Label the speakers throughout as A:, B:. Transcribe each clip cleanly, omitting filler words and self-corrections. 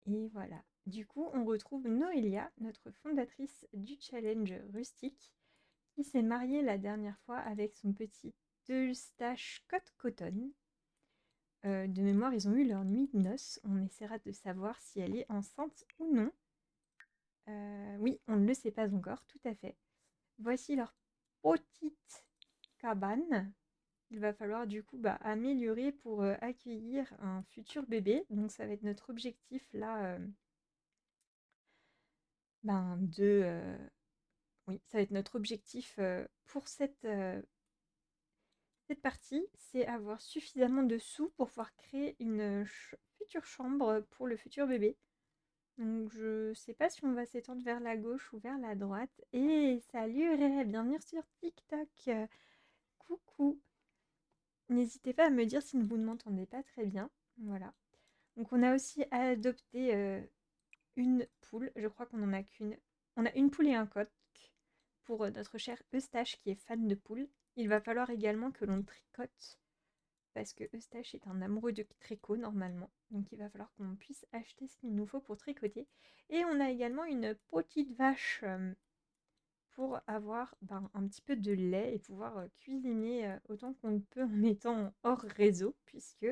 A: Et voilà. Du coup, on retrouve Noélia, notre fondatrice du challenge rustique, qui s'est mariée la dernière fois avec son petit Eustache Scott Cotton. De mémoire, ils ont eu leur nuit de noces. On essaiera de savoir si elle est enceinte ou non. Oui, on ne le sait pas encore, tout à fait. Voici leur petite cabane. Il va falloir du coup améliorer pour accueillir un futur bébé. Donc ça va être notre objectif là de... oui, ça va être notre objectif pour cette partie, c'est avoir suffisamment de sous pour pouvoir créer une future chambre pour le futur bébé. Donc je sais pas si on va s'étendre vers la gauche ou vers la droite. Et salut Ré, bienvenue sur TikTok. Coucou. N'hésitez pas à me dire si vous ne m'entendez pas très bien. Voilà. Donc on a aussi adopté une poule. Je crois qu'on en a qu'une. On a une poule et un coq pour notre cher Eustache qui est fan de poules. Il va falloir également que l'on tricote parce que Eustache est un amoureux de tricot normalement. Donc il va falloir qu'on puisse acheter ce qu'il nous faut pour tricoter. Et on a également une petite vache pour avoir un petit peu de lait et pouvoir cuisiner autant qu'on le peut en étant hors réseau puisque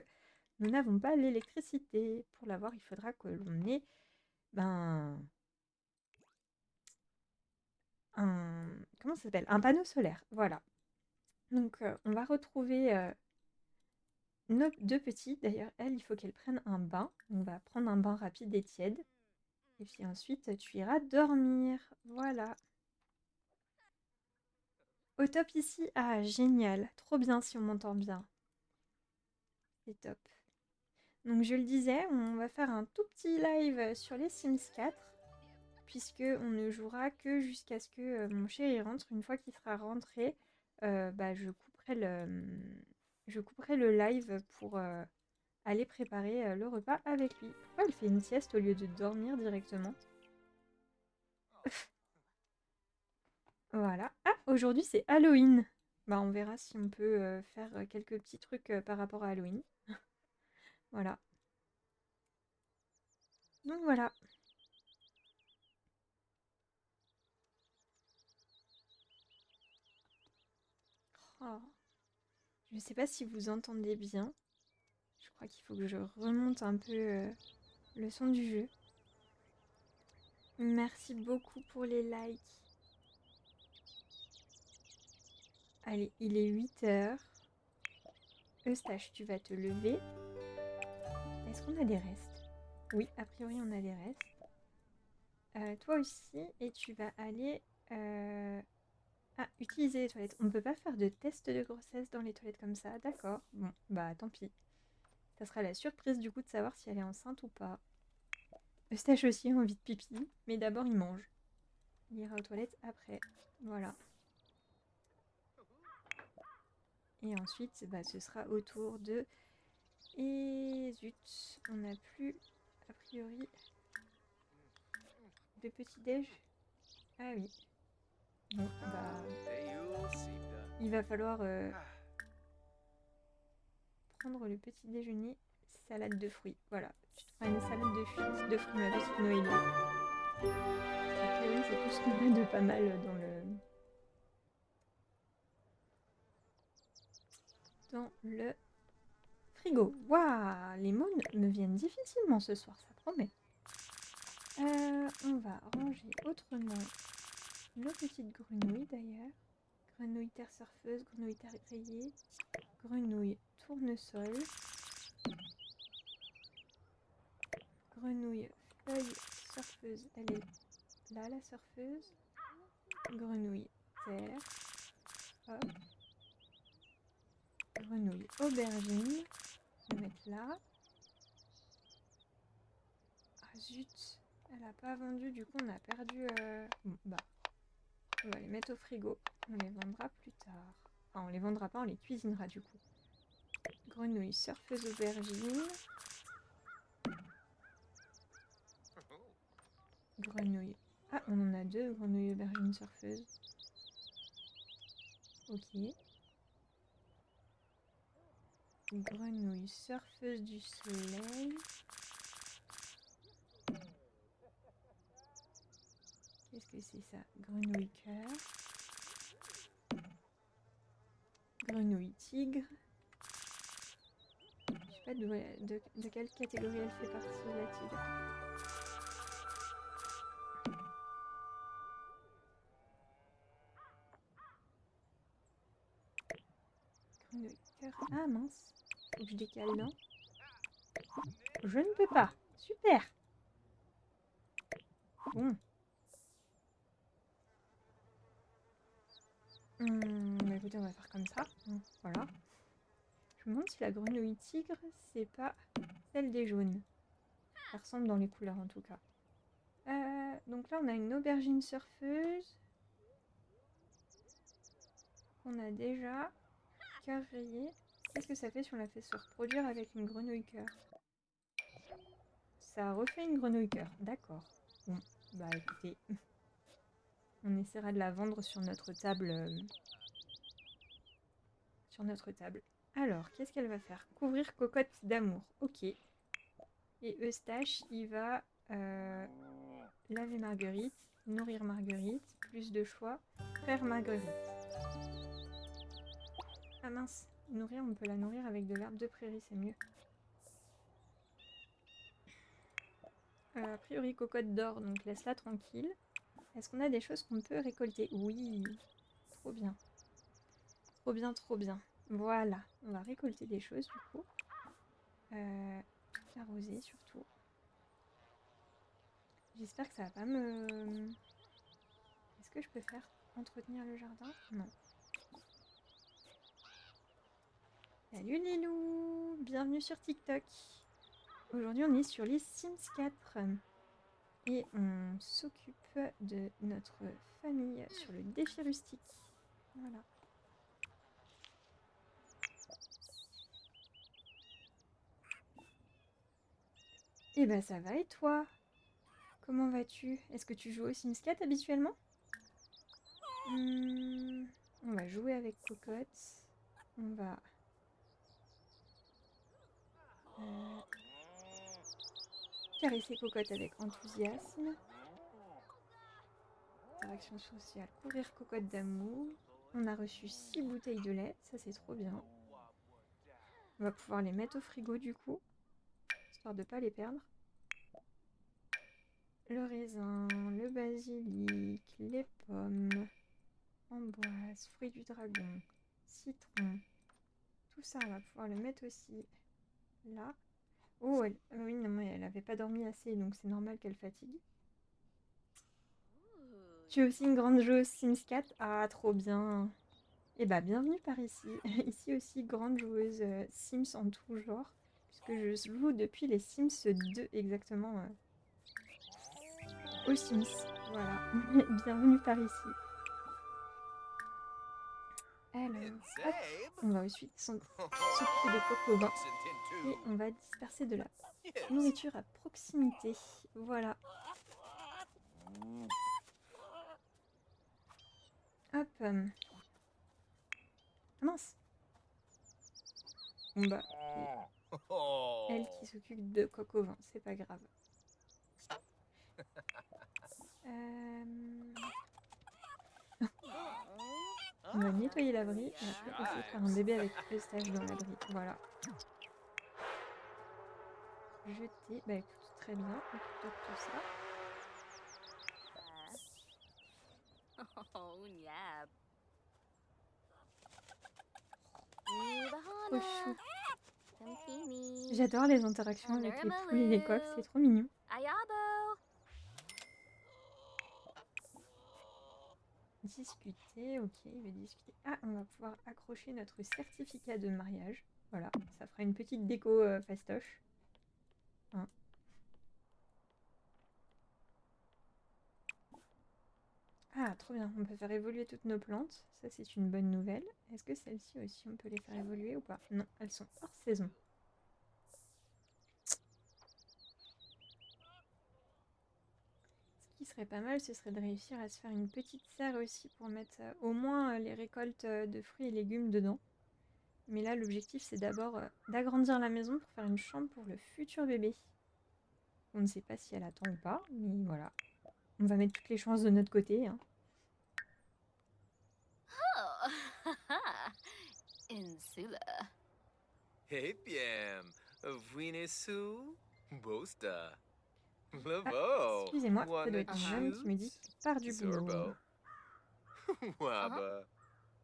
A: nous n'avons pas l'électricité. Pour l'avoir, il faudra que l'on ait ben, un... Comment ça s'appelle? Un panneau solaire. Voilà. Donc on va retrouver nos deux petits. D'ailleurs, elle, il faut qu'elle prenne un bain. On va prendre un bain rapide et tiède. Et puis ensuite, tu iras dormir. Voilà. Au top ici. Ah, génial. Trop bien si on m'entend bien. C'est top. Donc je le disais, on va faire un tout petit live sur les Sims 4. Puisque on ne jouera que jusqu'à ce que mon chéri rentre. Une fois qu'il sera rentré, je couperai le live pour aller préparer le repas avec lui. Pourquoi elle fait une sieste au lieu de dormir directement? Voilà. Ah, aujourd'hui c'est Halloween. Bah on verra si on peut faire quelques petits trucs par rapport à Halloween. Voilà. Donc voilà. Oh. Je ne sais pas si vous entendez bien. Je crois qu'il faut que je remonte un peu le son du jeu. Merci beaucoup pour les likes. Allez, il est 8 heures. Eustache, tu vas te lever. Est-ce qu'on a des restes? Oui, a priori on a des restes. Toi aussi, et tu vas aller utiliser les toilettes. On ne peut pas faire de test de grossesse dans les toilettes comme ça, d'accord. Bon, bah tant pis. Ça sera la surprise du coup de savoir si elle est enceinte ou pas. Eustache aussi a envie de pipi, mais d'abord il mange. Il ira aux toilettes après. Voilà. Et ensuite, ce sera au tour de... Et zut, on n'a plus, a priori, de petit-déj. Ah oui. Bon, il va falloir prendre le petit déjeuner, salade de fruits. Voilà, tu te feras une salade de fruits, ma petite Noélie. A priori, c'est tout ce qu'on a de pas mal dans le frigo. Waouh, les mots me viennent difficilement ce soir, ça promet. On va ranger autrement nos petites grenouilles d'ailleurs. Grenouille terre surfeuse, grenouille terre grillée, grenouille tournesol, grenouille feuille surfeuse, elle est là la surfeuse, grenouille terre, hop, grenouille aubergine, je vais mettre là. Ah zut, elle a pas vendu, du coup on a perdu... Bon, on va les mettre au frigo, on les vendra plus tard. Enfin on les vendra pas, on les cuisinera du coup. Grenouille surfeuse aubergine. Grenouille. Ah, on en a deux, grenouilles aubergines surfeuses. Ok. Grenouille surfeuse du soleil. Grenouille cœur. Grenouille tigre. Je sais pas de quelle catégorie elle fait partie, la tigre. Grenouille cœur. Ah mince. Faut que je décale, non? Je ne peux pas. Super. Bon. Bah écoutez, on va faire comme ça. Voilà. Je me demande si la grenouille tigre, c'est pas celle des jaunes. Ça ressemble dans les couleurs en tout cas. Donc là, on a une aubergine surfeuse. On a déjà cœur rayé. Qu'est-ce que ça fait si on la fait se reproduire avec une grenouille cœur? Ça refait une grenouille cœur. D'accord. Bon, bah écoutez, on essaiera de la vendre sur notre table. Alors, qu'est-ce qu'elle va faire? Couvrir cocotte d'amour. Ok. Et Eustache, il va laver Marguerite, nourrir Marguerite, plus de choix, faire Marguerite. Ah mince, nourrir, on peut la nourrir avec de l'herbe de prairie, c'est mieux. A priori, cocotte d'or, donc laisse-la tranquille. Est-ce qu'on a des choses qu'on peut récolter? Oui, trop bien. Trop bien, trop bien. Voilà, on va récolter des choses du coup. Tout arroser surtout. J'espère que ça va pas me... Est-ce que je peux faire entretenir le jardin? Non. Salut Lilou, bienvenue sur TikTok. Aujourd'hui on est sur les Sims 4 et on s'occupe de notre famille sur le défi rustique. Voilà. Et bah ça va et toi? Comment vas-tu? Est-ce que tu joues aux Sims 4 habituellement? On va jouer avec Cocotte. On va... caresser Cocotte avec enthousiasme. Interaction sociale. Couvrir Cocotte d'amour. On a reçu 6 bouteilles de lait. Ça, c'est trop bien. On va pouvoir les mettre au frigo, du coup. Histoire de ne pas les perdre. Le raisin, le basilic, les pommes, amboise, fruits du dragon, citron. Tout ça, on va pouvoir le mettre aussi là. Oh, oui, non, mais elle n'avait pas dormi assez, donc c'est normal qu'elle fatigue. Tu es aussi une grande joueuse Sims 4? Ah, trop bien. Eh bah, bienvenue par ici. Ici aussi, grande joueuse Sims en tout genre, puisque je joue depuis les Sims 2 exactement aux Sims. Voilà, bienvenue par ici. Alors, hop, on va ensuite s'occuper des coques au vin et on va disperser de la nourriture à proximité. Voilà. Hop. Ah mince. Bon bah, elle qui s'occupe de coques au vin, c'est pas grave. On va nettoyer l'abri et après essayer de faire un bébé avec Eustache dans l'abri. Voilà. Jeter. Bah écoute, très bien. Occupe-toi de tout ça. Trop chou. J'adore les interactions avec les poules et les coqs, c'est trop mignon. Discuter, ok, il va discuter. Ah, on va pouvoir accrocher notre certificat de mariage. Voilà, ça fera une petite déco fastoche. Hein. Ah, trop bien, on peut faire évoluer toutes nos plantes. Ça, c'est une bonne nouvelle. Est-ce que celles-ci aussi, on peut les faire évoluer ou pas? Non, elles sont hors saison. Ce qui serait pas mal, ce serait de réussir à se faire une petite serre aussi pour mettre au moins les récoltes de fruits et légumes dedans. Mais là, l'objectif, c'est d'abord d'agrandir la maison pour faire une chambre pour le futur bébé. On ne sait pas si elle attend ou pas, mais voilà. On va mettre toutes les chances de notre côté. Hein.
B: Insula.
C: Hey, Piem. Vuinesu. Bosta.
A: Ah,
C: Lavo.
A: excusez-moi, ça doit
C: Wanna
A: être mon homme qui me dit
C: choose?
A: qu'il part du boulot.
C: Zorbo. Waba.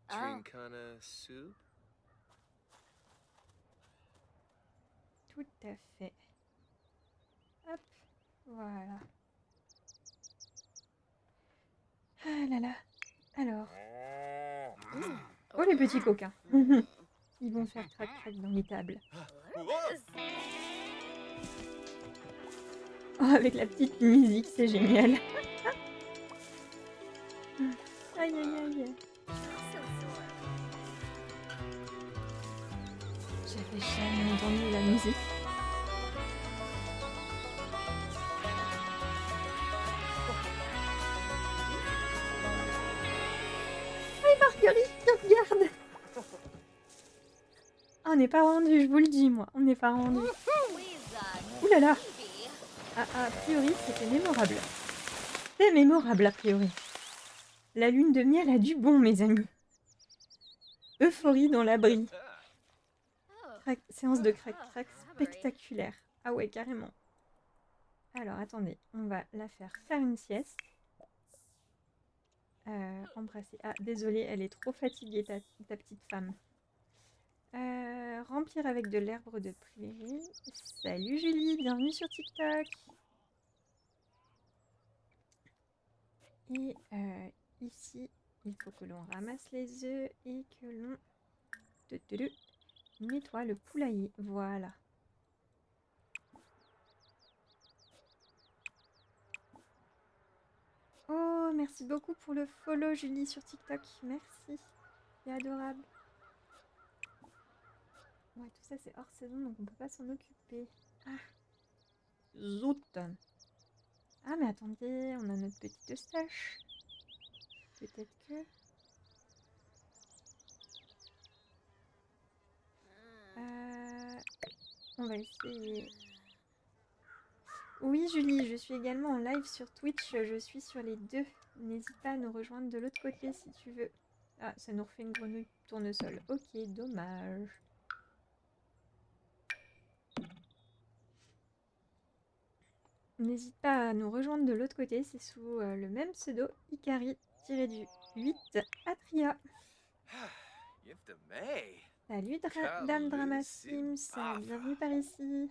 C: Trinkana soup.
A: Tout à fait. Hop, voilà. Ah là là. Alors, oh les petits coquins. Ils vont faire crac-crac dans les tables. Oh, avec la petite musique, c'est génial. Aïe aïe aïe. J'avais jamais entendu la musique. Oui, Marguerite, regarde. Ah, on n'est pas rendu, je vous le dis, moi. On n'est pas rendu. Ouh là là. A priori, c'était mémorable. C'est mémorable, a priori. La lune de miel a du bon, mes amis. Euphorie dans l'abri. Séance de crac-crac spectaculaire. Ah ouais, carrément. Alors, attendez, on va la faire une sieste. Embrasser. Ah, désolée, elle est trop fatiguée, ta petite femme. Remplir avec de l'herbe de prairie. Salut Julie, bienvenue sur TikTok. Et ici, il faut que l'on ramasse les œufs et que l'on nettoie le poulailler. Voilà. Oh, merci beaucoup pour le follow Julie sur TikTok. Merci. C'est adorable. Ouais, tout ça c'est hors saison donc on peut pas s'en occuper. Ah, zout. Ah mais attendez, on a notre petite Eustache. Peut-être que... on va essayer. Oui Julie, je suis également en live sur Twitch, je suis sur les deux. N'hésite pas à nous rejoindre de l'autre côté si tu veux. Ah, ça nous refait une grenouille tournesol. Ok, dommage. N'hésite pas à nous rejoindre de l'autre côté, c'est sous le même pseudo, Ikari-8 Atria. Salut Dame Drama Sims, bienvenue par ici.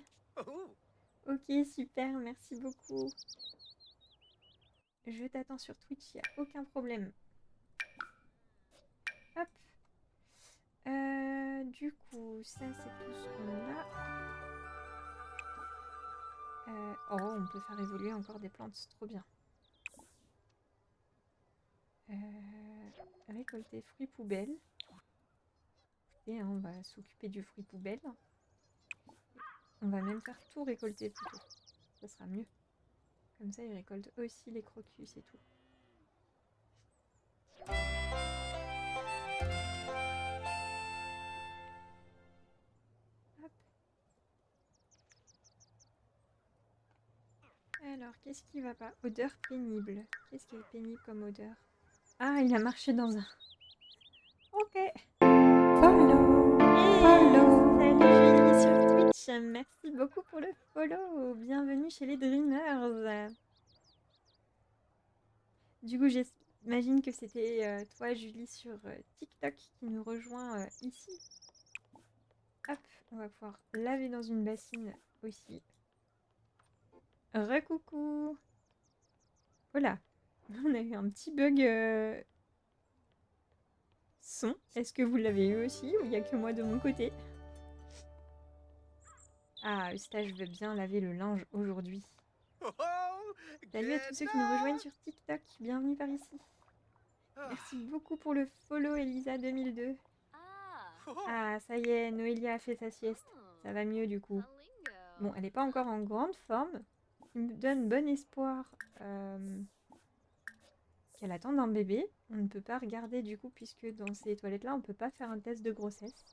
A: Ok, super, merci beaucoup. Je t'attends sur Twitch, il n'y a aucun problème. Hop. Du coup, ça c'est tout ce qu'on a. Oh, on peut faire évoluer encore des plantes, c'est trop bien. Récolter fruits poubelles. Et on va s'occuper du fruit poubelle. On va même faire tout récolter plutôt. Ça sera mieux. Comme ça, ils récoltent aussi les crocus et tout. Hop. Alors, qu'est-ce qui va pas? Odeur pénible. Qu'est-ce qui est pénible comme odeur? Ah, il a marché dans un... Ok. Follow. Follow. Salut Julie sur Twitch. Merci beaucoup pour le follow. Bienvenue chez les Dreamers. Du coup, j'imagine que c'était toi, Julie, sur TikTok qui nous rejoint ici. Hop, on va pouvoir laver dans une bassine aussi. Recoucou. Oh là, on a eu un petit bug son. Est-ce que vous l'avez eu aussi ou il n'y a que moi de mon côté? Ah, Eustache veut bien laver le linge aujourd'hui. Salut à tous ceux qui nous rejoignent sur TikTok. Bienvenue par ici. Merci beaucoup pour le follow, Elisa2002. Ah, ça y est, Noélia a fait sa sieste. Ça va mieux du coup. Bon, elle n'est pas encore en grande forme. Ce qui me donne bon espoir qu'elle attende un bébé. On ne peut pas regarder du coup, puisque dans ces toilettes-là, on ne peut pas faire un test de grossesse.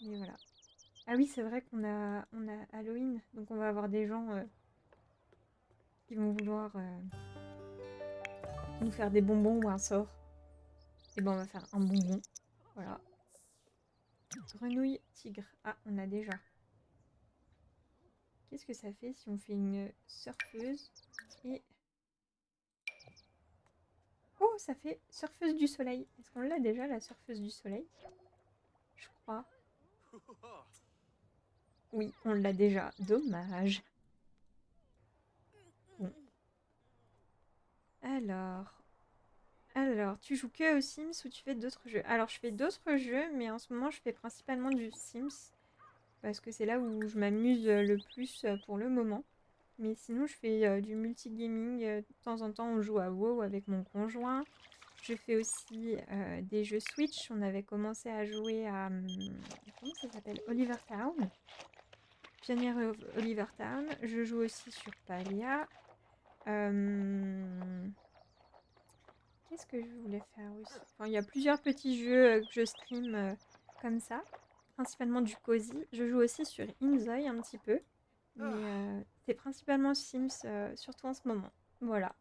A: Mais voilà. Ah oui, c'est vrai qu'on a Halloween. Donc on va avoir des gens qui vont vouloir nous faire des bonbons ou un sort. Et ben on va faire un bonbon. Voilà. Grenouille tigre. Ah, on a déjà. Qu'est-ce que ça fait si on fait une surfeuse et... Oh, ça fait surfeuse du soleil. Est-ce qu'on l'a déjà, la surfeuse du soleil? Je crois. Oui, on l'a déjà. Dommage. Bon. Alors, tu joues que aux Sims ou tu fais d'autres jeux? Alors, je fais d'autres jeux, mais en ce moment, je fais principalement du Sims. Parce que c'est là où je m'amuse le plus pour le moment. Mais sinon, je fais du multigaming. De temps en temps, on joue à WoW avec mon conjoint. Je fais aussi des jeux Switch. On avait commencé à jouer à... comment ça s'appelle? Oliver Town. Pionnier Oliver Town. Je joue aussi sur Palia. Qu'est-ce que je voulais faire aussi? Enfin, il y a plusieurs petits jeux que je stream comme ça. Principalement du Cozy. Je joue aussi sur Inzoi un petit peu. Mais c'est principalement Sims, surtout en ce moment. Voilà.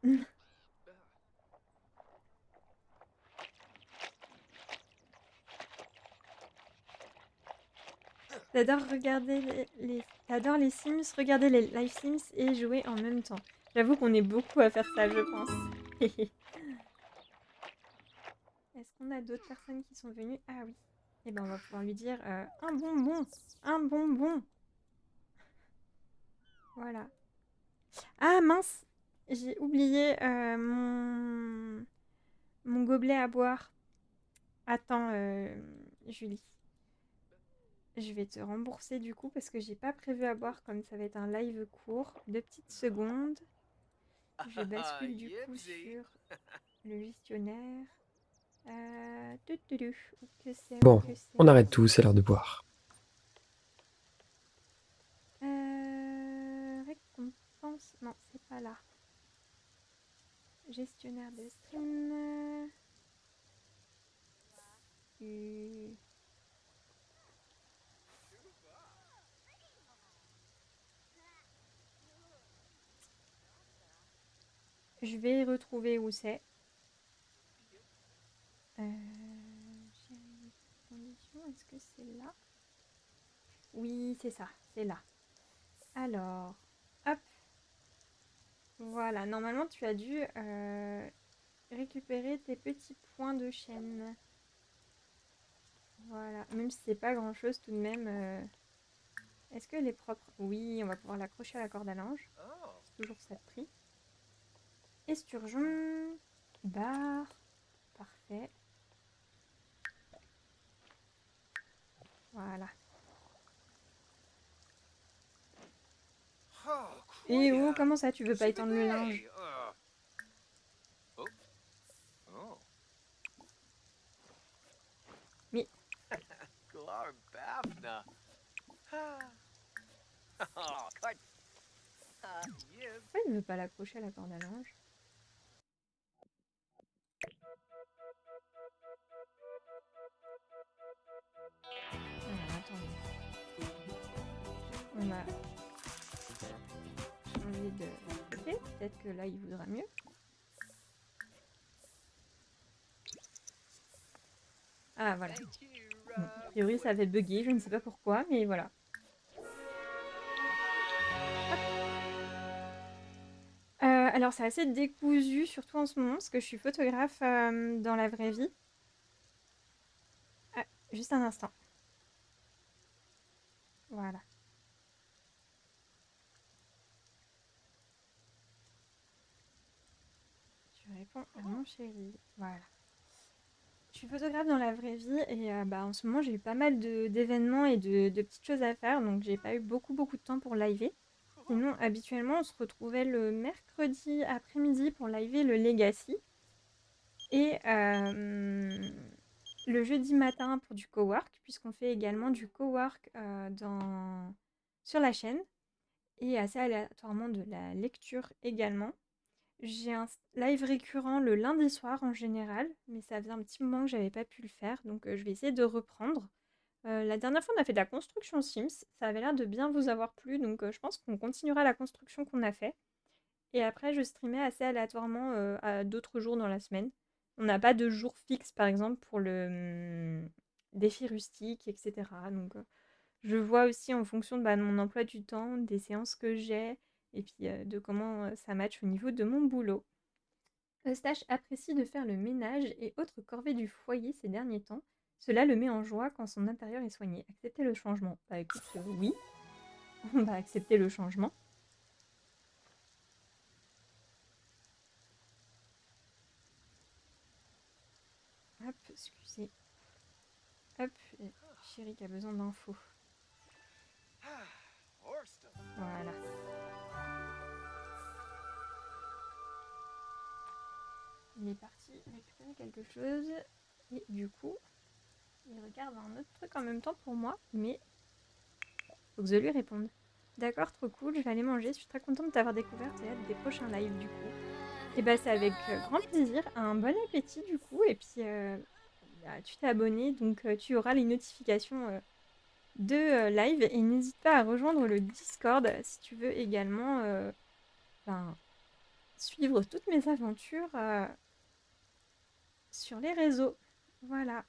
A: T'adores les Sims, regarder les live Sims et jouer en même temps. J'avoue qu'on est beaucoup à faire ça, je pense. Est-ce qu'on a d'autres personnes qui sont venues? Ah oui. Eh ben, on va pouvoir lui dire un bonbon. Un bonbon. Voilà. Ah mince, j'ai oublié mon gobelet à boire. Attends, Julie. Je vais te rembourser du coup parce que j'ai pas prévu à boire comme ça va être un live court. 2 petites secondes. Je bascule du coup sur le gestionnaire. Où que c'est, où
D: Bon,
A: que c'est.
D: on arrête tout, c'est l'heure de boire.
A: Récompense. Non, c'est pas là. Gestionnaire de stream. Je vais retrouver où c'est. Condition, est-ce que c'est là? Oui, c'est ça, c'est là. Alors, hop. Voilà, normalement tu as dû récupérer tes petits points de chaîne. Voilà, même si c'est pas grand chose tout de même. Est-ce qu'elle est propre? Oui, on va pouvoir l'accrocher à la corde à linge. C'est toujours ça de prix. Esturgeon. Barre. Parfait. Voilà. Et oh, comment ça, tu veux pas étendre le linge? Mais pourquoi il ne veut pas l'accrocher à la corde à linge? Alors, attendez. On va changer de côté. Peut-être que là, il voudra mieux. Ah, voilà. Bon, a priori, ça avait bugué. Je ne sais pas pourquoi, mais voilà. Alors, c'est assez décousu, surtout en ce moment, parce que je suis photographe dans la vraie vie. Ah, juste un instant. Voilà. Tu réponds à mon chéri. Voilà. Je suis photographe dans la vraie vie et en ce moment, j'ai eu pas mal d'événements et de petites choses à faire, donc j'ai pas eu beaucoup de temps pour liver. Sinon, habituellement, on se retrouvait le mercredi après-midi pour liver le Legacy. Et le jeudi matin pour du cowork, puisqu'on fait également du cowork sur la chaîne. Et assez aléatoirement de la lecture également. J'ai un live récurrent le lundi soir en général, mais ça faisait un petit moment que j'avais pas pu le faire, donc je vais essayer de reprendre. La dernière fois, on a fait de la construction Sims. Ça avait l'air de bien vous avoir plu, donc je pense qu'on continuera la construction qu'on a fait. Et après, je streamais assez aléatoirement à d'autres jours dans la semaine. On n'a pas de jour fixe, par exemple, pour défi rustique, etc. Donc, je vois aussi en fonction de mon emploi du temps, des séances que j'ai, et puis de comment ça match au niveau de mon boulot. Eustache apprécie de faire le ménage et autres corvées du foyer ces derniers temps. Cela le met en joie quand son intérieur est soigné. Accepter le changement. Bah écoute, oui, on va accepter le changement. Hop, excusez. Hop, chérie qui a besoin d'infos. Voilà. Il est parti récupérer quelque chose. Et du coup, il regarde un autre truc en même temps pour moi. Mais faut que je lui réponde. D'accord, trop cool, je vais aller manger. Je suis très contente de t'avoir découvert et hâte des prochains lives du coup. Et bah c'est avec grand plaisir. Un bon appétit du coup. Et puis tu t'es abonné, donc tu auras les notifications de live. Et n'hésite pas à rejoindre le Discord si tu veux également suivre toutes mes aventures sur les réseaux. Voilà.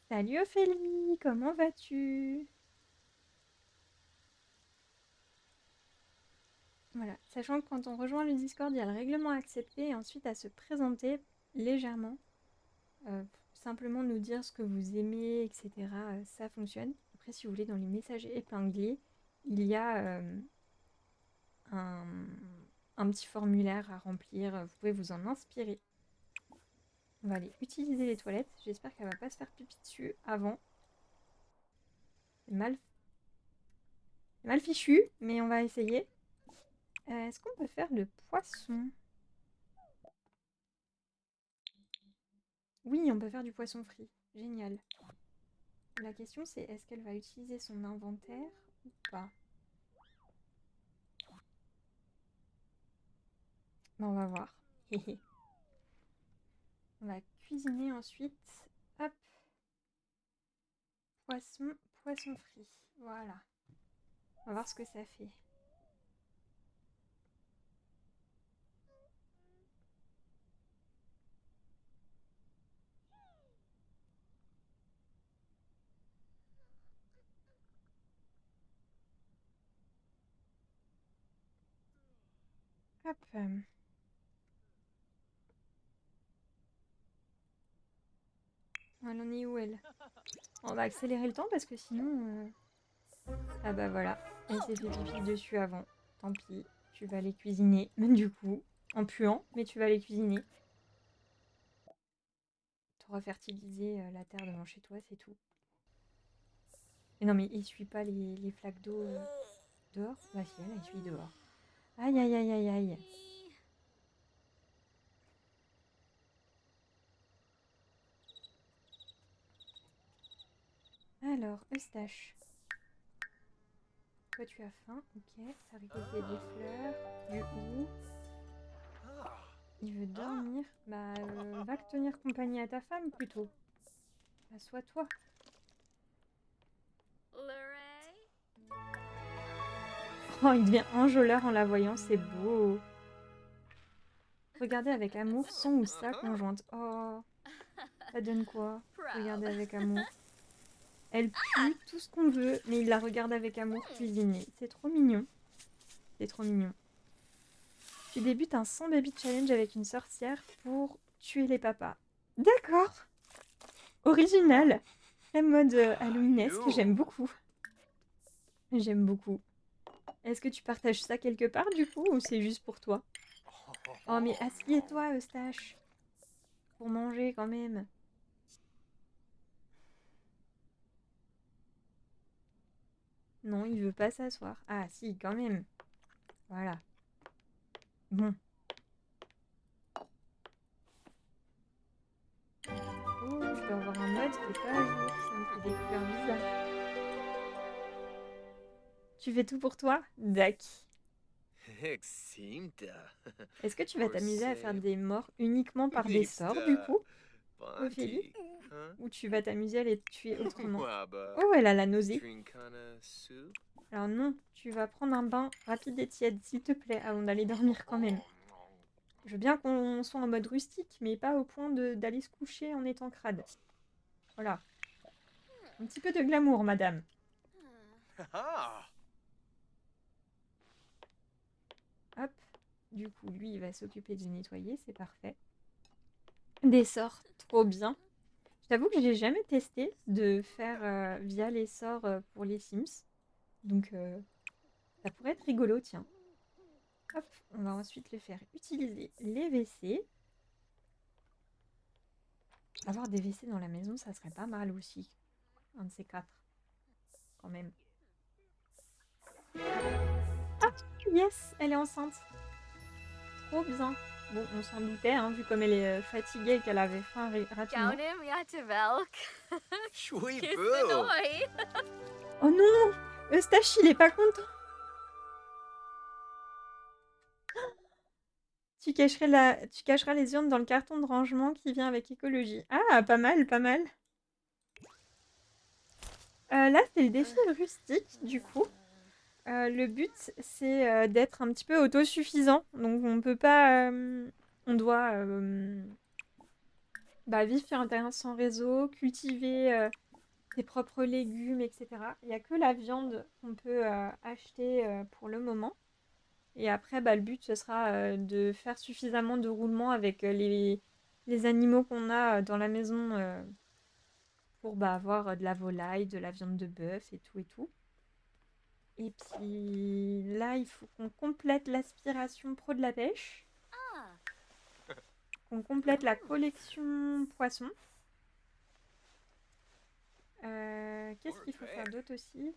A: Salut Ophélie, comment vas-tu? Voilà, sachant que quand on rejoint le Discord, il y a le règlement à accepter et ensuite à se présenter légèrement. Simplement nous dire ce que vous aimez, etc. Ça fonctionne. Après, si vous voulez, dans les messages épinglés, il y a un petit formulaire à remplir. Vous pouvez vous en inspirer. On va aller utiliser les toilettes. J'espère qu'elle va pas se faire pipi dessus avant. C'est mal fichu, mais on va essayer. Est-ce qu'on peut faire le poisson? Oui, on peut faire du poisson frit. Génial. La question c'est est-ce qu'elle va utiliser son inventaire ou pas? Ben, on va voir. On va cuisiner ensuite. Hop. Poisson frit. Voilà. On va voir ce que ça fait. Hop. Elle en est où elle? On va accélérer le temps parce que sinon... Ah bah voilà. Elle s'est fait pipi dessus avant. Tant pis. Tu vas les cuisiner. Du coup, en puant, mais tu vas les cuisiner. T'auras fertilisé la terre devant chez toi, c'est tout. Et non mais essuie pas les flaques d'eau dehors. Bah si, elle essuie dehors. Aïe aïe aïe aïe aïe. Alors, Eustache. Toi tu as faim, ok. T'as récolté des fleurs, du hou. Il veut dormir. Bah va que tenir compagnie à ta femme plutôt. Assois-toi. Oh, il devient enjôleur en la voyant, c'est beau. Regardez avec amour son ou sa conjointe. Oh, ça donne quoi? Regarder avec amour. Elle pue tout ce qu'on veut, mais il la regarde avec amour cuisiner. C'est trop mignon. C'est trop mignon. Tu débutes un 100 baby challenge avec une sorcière pour tuer les papas. D'accord. Original. Très mode Halloweenesque, j'aime beaucoup. J'aime beaucoup. Est-ce que tu partages ça quelque part du coup ou c'est juste pour toi? Oh mais assieds-toi Eustache. Pour manger quand même. Non, il veut pas s'asseoir. Ah si, quand même. Voilà. Bon. Oh, je dois avoir un mode qui est pas à jour. Ça me fait des couleurs bizarres. Tu fais tout pour toi? Dac. Est-ce que tu vas t'amuser à faire des morts uniquement par des sorts du coup, Ophélie? Ou tu vas t'amuser à les tuer autrement? Oh, elle a la nausée. Alors non, tu vas prendre un bain rapide et tiède, s'il te plaît, avant d'aller dormir quand même. Je veux bien qu'on soit en mode rustique, mais pas au point d'aller se coucher en étant crade. Voilà. Un petit peu de glamour, madame.
C: Ah.
A: Hop. Du coup, lui, il va s'occuper de nettoyer, c'est parfait. Des sorts, trop bien. Je t'avoue que j'ai jamais testé de faire via les sorts pour les Sims. Donc, ça pourrait être rigolo, tiens. Hop, on va ensuite le faire utiliser les WC. Avoir des WC dans la maison, ça serait pas mal aussi. Un de ces quatre, quand même. Ah, yes, elle est enceinte. Trop bien. Bon, on s'en doutait, hein, vu comme elle est fatiguée et qu'elle avait faim rapidement.
B: Gaunim Yatavelk.
C: Shwee
B: Kiss
C: boo.
B: Sonoy.
A: Oh non, Eustache, il est pas content. Tu cacheras les urnes dans le carton de rangement qui vient avec écologie. Ah, pas mal, pas mal. Là, c'est le défi rustique, du coup. Le but, c'est d'être un petit peu autosuffisant. Donc, on peut pas... on doit vivre sur Internet sans réseau, cultiver ses propres légumes, etc. Il n'y a que la viande qu'on peut acheter pour le moment. Et après, le but, ce sera de faire suffisamment de roulements avec les animaux qu'on a dans la maison pour avoir de la volaille, de la viande de bœuf et tout et tout. Et puis là, il faut qu'on complète l'aspiration pro de la pêche,
B: Ah.
A: qu'on complète la collection poisson. Qu'est-ce qu'il faut faire d'autre aussi?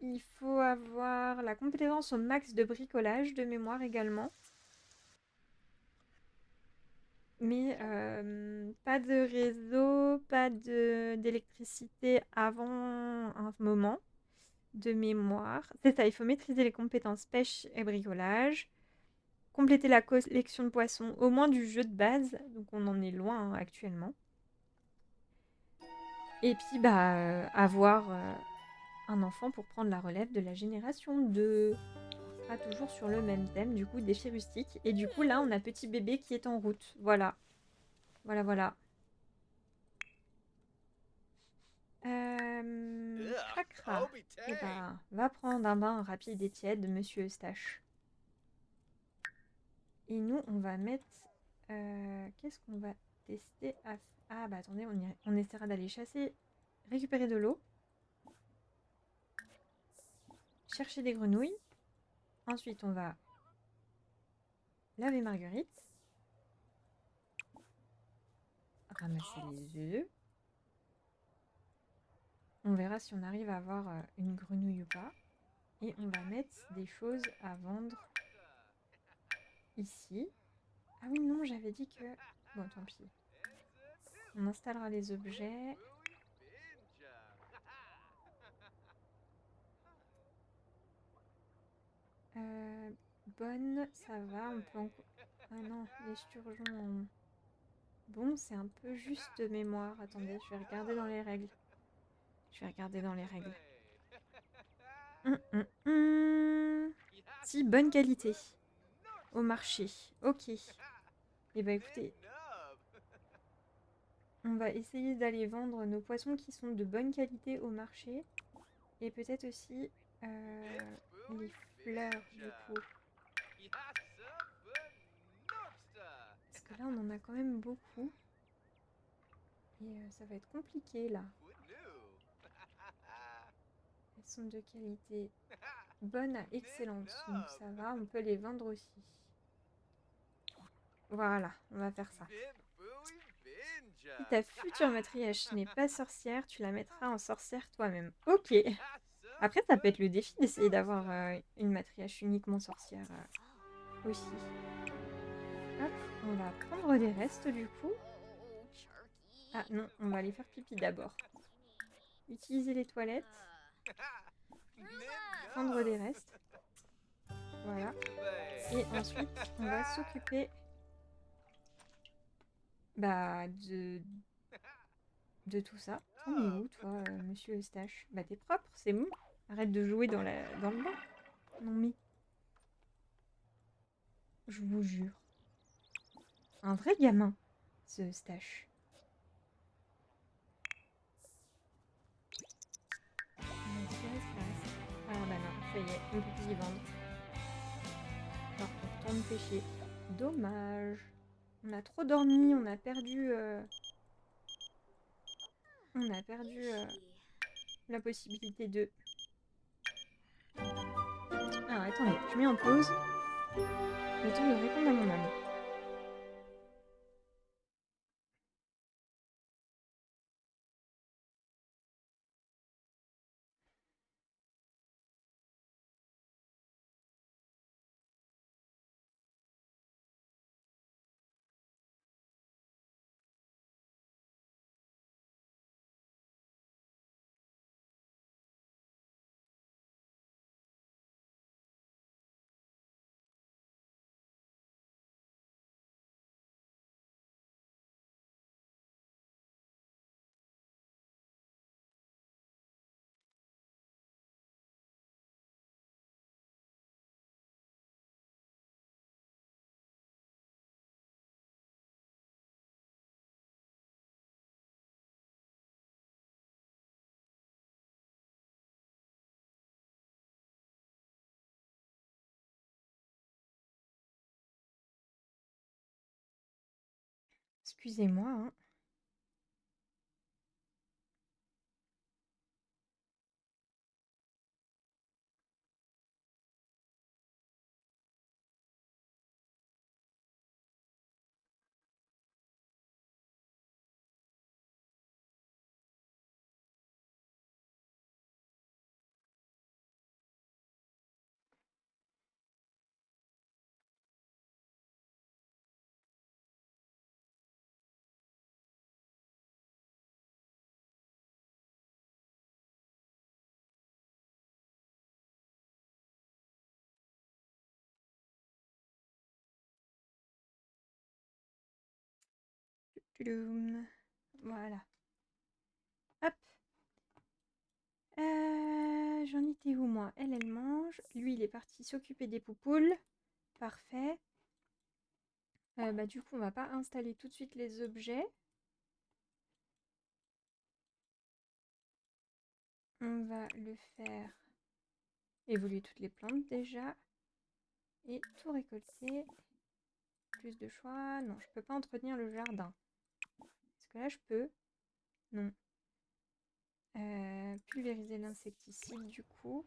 A: Il faut avoir la compétence au max de bricolage de mémoire également. Mais pas de réseau, pas d'électricité avant un moment de mémoire. C'est ça, il faut maîtriser les compétences pêche et bricolage. Compléter la collection de poissons, au moins du jeu de base. Donc on en est loin actuellement. Et puis avoir un enfant pour prendre la relève de la génération 2. On sera toujours sur le même thème, du coup, défi rustique. Et du coup, là, on a petit bébé qui est en route. Voilà. Voilà, voilà. Cracra. Eh ben, va prendre un bain rapide et tiède, monsieur Eustache. Et nous, on va mettre... Qu'est-ce qu'on va tester à... Ah, attendez, on essaiera d'aller chasser, récupérer de l'eau. Chercher des grenouilles. Ensuite, on va laver Marguerite. Ramasser les œufs. On verra si on arrive à avoir une grenouille ou pas. Et on va mettre des choses à vendre ici. Ah oui, non, j'avais dit que... Bon, tant pis. On installera les objets. Bonne, ça va, on peut encore... Ah non, les sturgeons... Bon, c'est un peu juste de mémoire. Attendez, je vais regarder dans les règles. Si, bonne qualité. Au marché. Ok. Eh ben écoutez, on va essayer d'aller vendre nos poissons qui sont de bonne qualité au marché. Et peut-être aussi les fleurs, du coup. Parce que là, on en a quand même beaucoup. Et ça va être compliqué, là. Elles sont de qualité bonne à excellente. Donc ça va, on peut les vendre aussi. Voilà, on va faire ça. Si ta future matriarche n'est pas sorcière, tu la mettras en sorcière toi-même. Ok. Après, ça peut être le défi d'essayer d'avoir une matriarche uniquement sorcière aussi. Hop, on va prendre des restes du coup. Ah non, on va aller faire pipi d'abord. Utiliser les toilettes. Prendre des restes. Voilà. Et ensuite, on va s'occuper de tout ça. T'en es où, toi, monsieur Eustache? Bah, t'es propre, c'est bon. Arrête de jouer dans le bain. Non, mais... Je vous jure. Un vrai gamin, ce Eustache. Ah bah non, ça y est, on peut plus y vendre. Alors on retourne pêcher. Dommage. On a trop dormi, on a perdu la possibilité de... Alors attendez, je mets en pause. Le temps de répondre à mon âme. Excusez-moi, hein. Tudum. Voilà. Hop. J'en étais où moi? Elle mange. Lui, il est parti s'occuper des poupoules. Parfait. Bah du coup, on va pas installer tout de suite les objets. On va le faire évoluer toutes les plantes déjà. Et tout récolter. Plus de choix. Non, je peux pas entretenir le jardin. Est-ce que là, je peux? Non. Pulvériser l'insecticide du coup.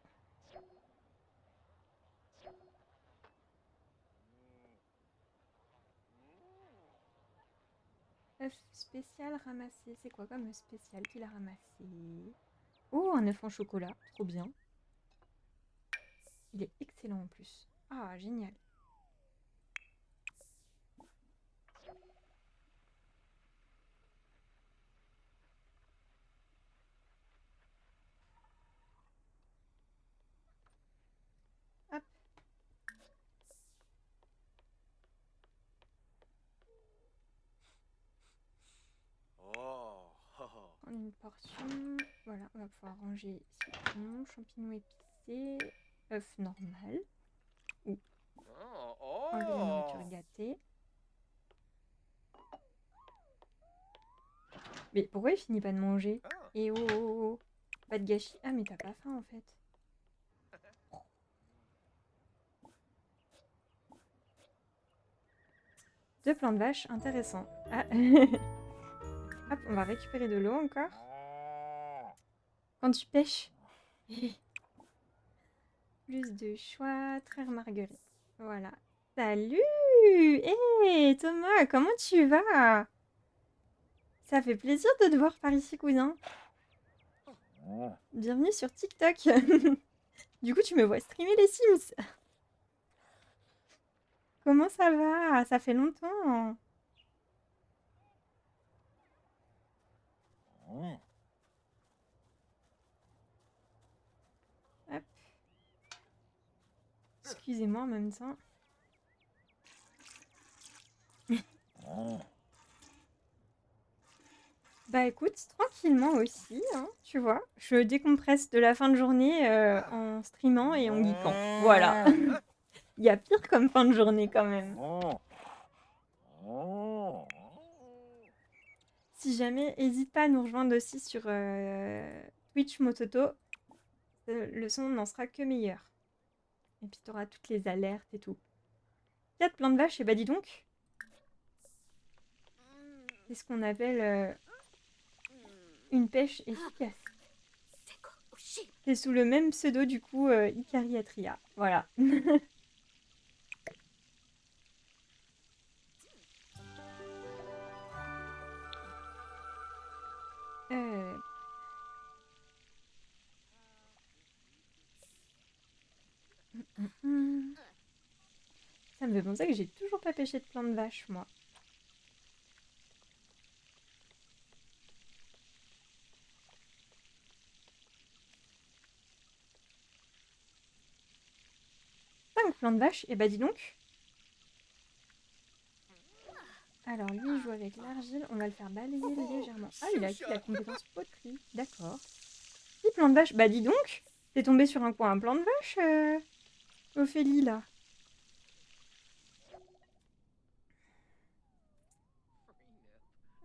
A: œuf spécial ramassé. C'est quoi comme œuf spécial qu'il a ramassé? Oh, un œuf en chocolat. Trop bien. Il est excellent en plus. Ah, génial. Hop.
C: Oh.
A: Prendre une portion. Voilà, on va pouvoir ranger citron, champignons épicés, œuf normal. Ou enlever la nourriture gâtée. Mais pourquoi il finit pas de manger? Et oh, oh, oh, pas de gâchis. Ah, mais t'as pas faim en fait. Deux plants de vache, intéressant. Ah. Hop, on va récupérer de l'eau encore. Quand tu pêches. Plus de choix, Trère Marguerite. Voilà. Salut! Hé, Thomas, comment tu vas? Ça fait plaisir de te voir par ici, cousin. Bienvenue sur TikTok. Du coup, tu me vois streamer les Sims. Comment ça va? Ça fait longtemps. Hop. Excusez-moi en même temps. Bah écoute, tranquillement aussi, hein, tu vois. Je décompresse de la fin de journée en streamant et en geekant. Voilà. Il y a pire comme fin de journée quand même. Si jamais, n'hésite pas à nous rejoindre aussi sur Twitch Mototo. le son n'en sera que meilleur. Et puis tu auras toutes les alertes et tout. 4 plans de vache, et bah dis donc, c'est ce qu'on appelle une pêche efficace. C'est sous le même pseudo du coup, Icariatria. Voilà. Euh, Ça me fait penser que j'ai toujours pas pêché de plans de vache, moi. Cinq plans de vache, et bah dis donc. Alors lui il joue avec l'argile, on va le faire balayer légèrement. Ah il a acquis la compétence poterie, d'accord. 10 plans de vache, bah dis donc. T'es tombé sur un coin, un plan de vache, Ophélie là.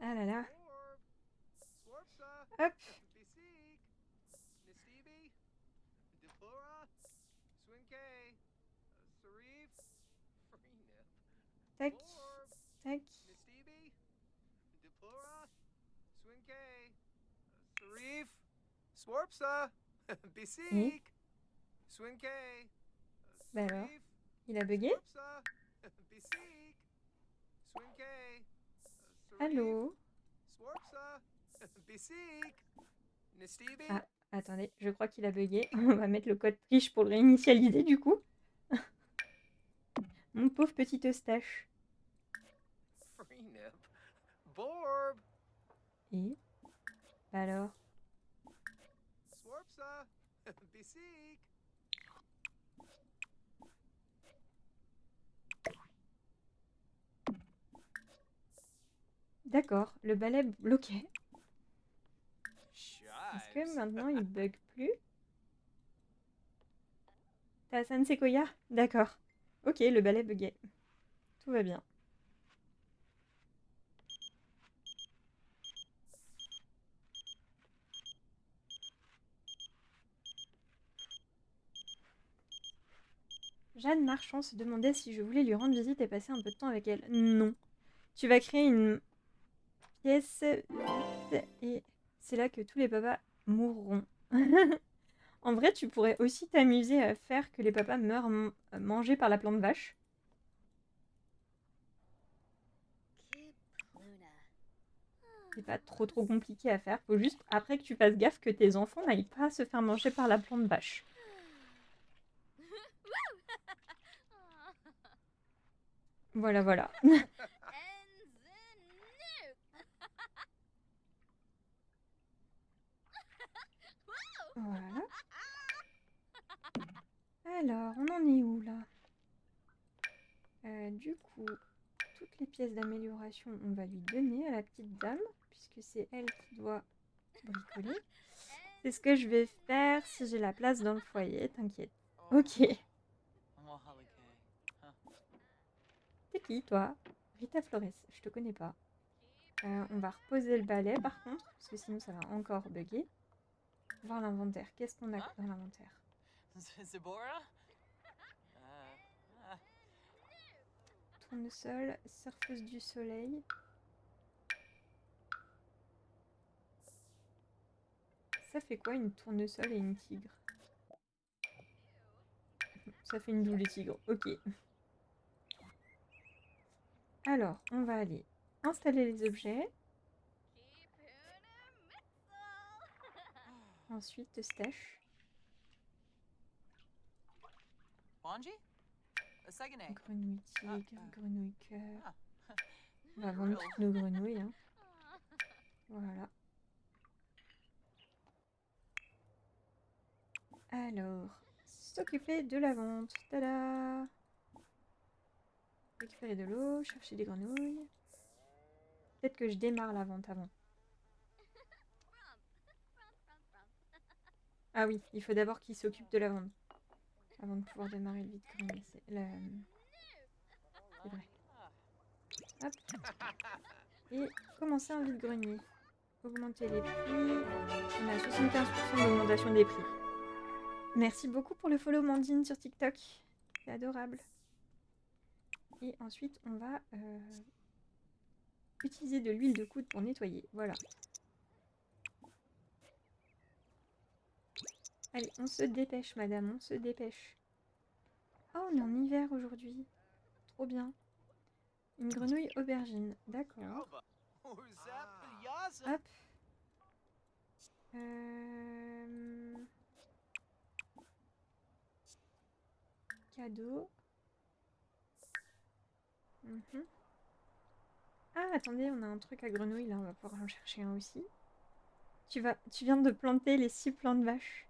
A: Ah là là. Hop. Tac. Tac. Et bah alors, il a bugué? Allô? Ah, attendez, je crois qu'il a bugué. On va mettre le code triche pour le réinitialiser du coup. Mon pauvre petit Eustache. Et bah alors? D'accord, le balai bloqué. Est-ce que maintenant il bug plus? T'as San Sequoia? D'accord. Ok, le balai buguait. Tout va bien. Jeanne Marchand se demandait si je voulais lui rendre visite et passer un peu de temps avec elle. Non. Tu vas créer une pièce vide et c'est là que tous les papas mourront. En vrai, tu pourrais aussi t'amuser à faire que les papas meurent mangés par la plante vache. C'est pas trop compliqué à faire. Faut juste après que tu fasses gaffe que tes enfants n'aillent pas se faire manger par la plante vache. Voilà, voilà. Voilà. Alors, on en est où là? Du coup, toutes les pièces d'amélioration, on va lui donner à la petite dame, puisque c'est elle qui doit bricoler. C'est ce que je vais faire si j'ai la place dans le foyer, t'inquiète. Ok. T'es qui, toi? Rita Flores, je te connais pas. On va reposer le balai, par contre, parce que sinon ça va encore bugger. Voir l'inventaire. Qu'est-ce qu'on a dans l'inventaire? Tournesol, surfeuse du soleil. Ça fait quoi une tournesol et une tigre? Ça fait une double tigre, ok. Alors, on va aller installer les objets. Ensuite, Eustache. Grenouille tigre, grenouille cœur. On va vendre toutes nos grenouilles. Hein. Voilà. Alors, s'occuper de la vente. Tada! Récupérer de l'eau, chercher des grenouilles. Peut-être que je démarre la vente avant. Ah oui, il faut d'abord qu'il s'occupe de la vente. Avant de pouvoir démarrer le vide-grenier. C'est vrai. Hop. Et commencer un vide-grenier. Augmenter les prix. On a 75% d'augmentation des prix. Merci beaucoup pour le follow Mandine sur TikTok. C'est adorable. Et ensuite, on va utiliser de l'huile de coude pour nettoyer. Voilà. Allez, on se dépêche, madame, on se dépêche. Oh, on est en hiver aujourd'hui. Trop bien. Une grenouille aubergine. D'accord. Hop. Cadeau. Mhm. Ah, attendez, on a un truc à grenouille là, on va pouvoir en chercher un aussi. Tu viens de planter les 6 plants de vache.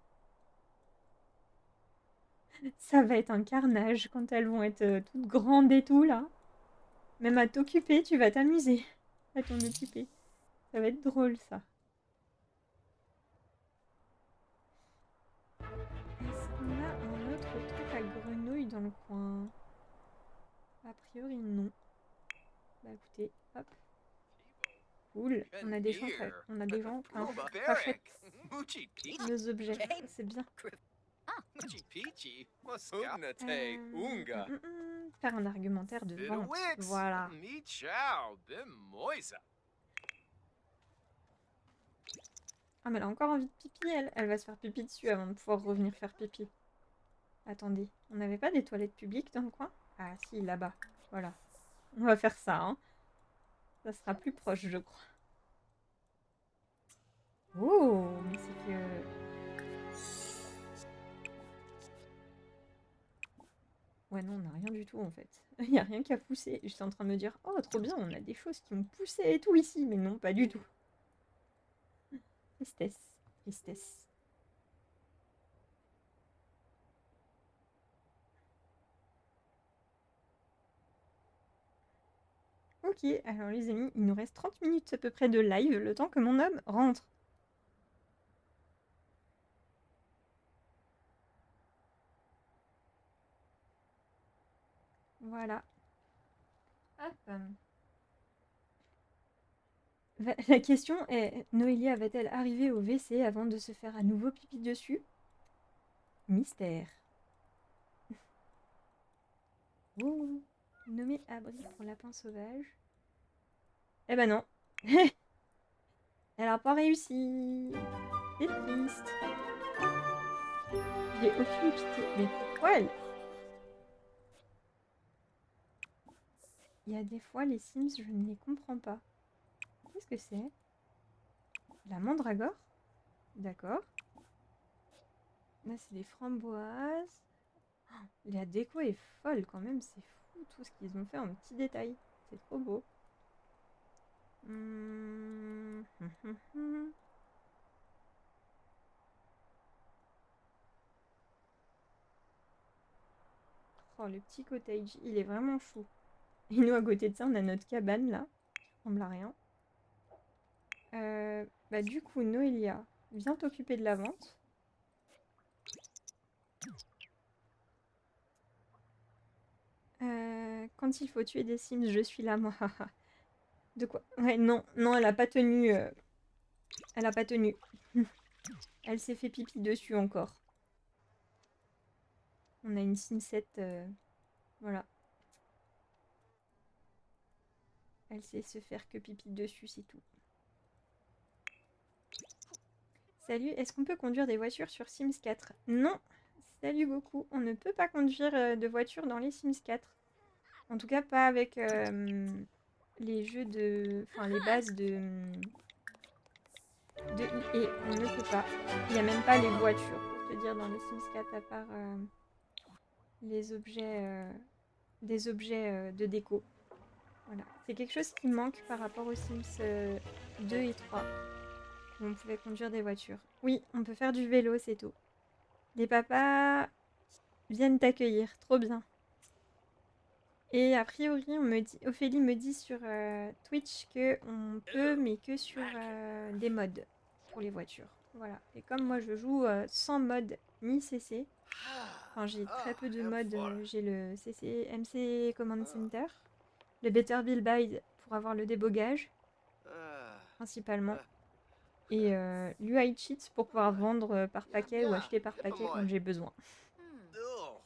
A: Ça va être un carnage quand elles vont être toutes grandes et tout là. Même à t'occuper, tu vas t'amuser à t'en occuper. Ça va être drôle ça. Est-ce qu'on a un autre truc à grenouille dans le coin? A priori non. Bah écoutez, hop. Cool. On a des gens, on a des gens qui rachètent nos objets. C'est bien. Faire un argumentaire de vente. Voilà. Ah mais elle a encore envie de pipi, elle. Elle va se faire pipi dessus avant de pouvoir revenir faire pipi. Attendez, on n'avait pas des toilettes publiques dans le coin? Ah si, là-bas. Voilà. On va faire ça, hein. Ça sera plus proche, je crois. Oh, mais c'est que... Ouais, non, on n'a rien du tout, en fait. Il n'y a rien qui a poussé. J'étais en train de me dire, oh, trop bien, on a des choses qui ont poussé et tout ici. Mais non, pas du tout. Tristesse. Tristesse. Ok, alors les amis, il nous reste 30 minutes à peu près de live, le temps que mon homme rentre. Voilà. Hop. La question est, Noélia va-t-elle arriver au WC avant de se faire à nouveau pipi dessus? Mystère. Oh. Nommé abri pour lapin sauvage. Eh ben non. Elle a pas réussi. C'est triste. J'ai aucune pitié. Mais pourquoi elle... Il y a des fois, les Sims, je ne les comprends pas. Qu'est-ce que c'est? La mandragore? D'accord. Là, c'est des framboises. Oh, la déco est folle quand même. C'est fou tout ce qu'ils ont fait en petits détails. C'est trop beau. Oh, le petit cottage, il est vraiment chou. Et nous, à côté de ça, on a notre cabane, là. Qui ressemble à rien. Bah, du coup, Noélia, viens t'occuper de la vente. Quand il faut tuer des Sims, je suis là, moi. De quoi? Ouais, non, non, elle a pas tenu. Elle a pas tenu. Elle s'est fait pipi dessus encore. On a une Simsette. Voilà. Elle sait se faire que pipi dessus, c'est tout. Salut, est-ce qu'on peut conduire des voitures sur Sims 4? Non. Salut Goku, on ne peut pas conduire de voiture dans les Sims 4. En tout cas, pas avec les jeux de... Enfin, les bases de EA. On ne peut pas. Il n'y a même pas les voitures, pour te dire, dans les Sims 4, à part les objets... des objets de déco. Voilà. C'est quelque chose qui manque par rapport aux Sims 2 et 3. Où on pouvait conduire des voitures. Oui, on peut faire du vélo, c'est tout. Les papas viennent t'accueillir. Trop bien. Et a priori, Ophélie me dit sur Twitch qu'on peut, mais que sur des mods pour les voitures. Voilà. Et comme moi, je joue sans mode ni CC, enfin, j'ai très peu de mods. J'ai le CC, MC Command Center, le Better Build Buy pour avoir le débogage, principalement. et l'UI Cheats pour pouvoir vendre par paquet ou acheter par paquet quand j'ai besoin.
C: Oh,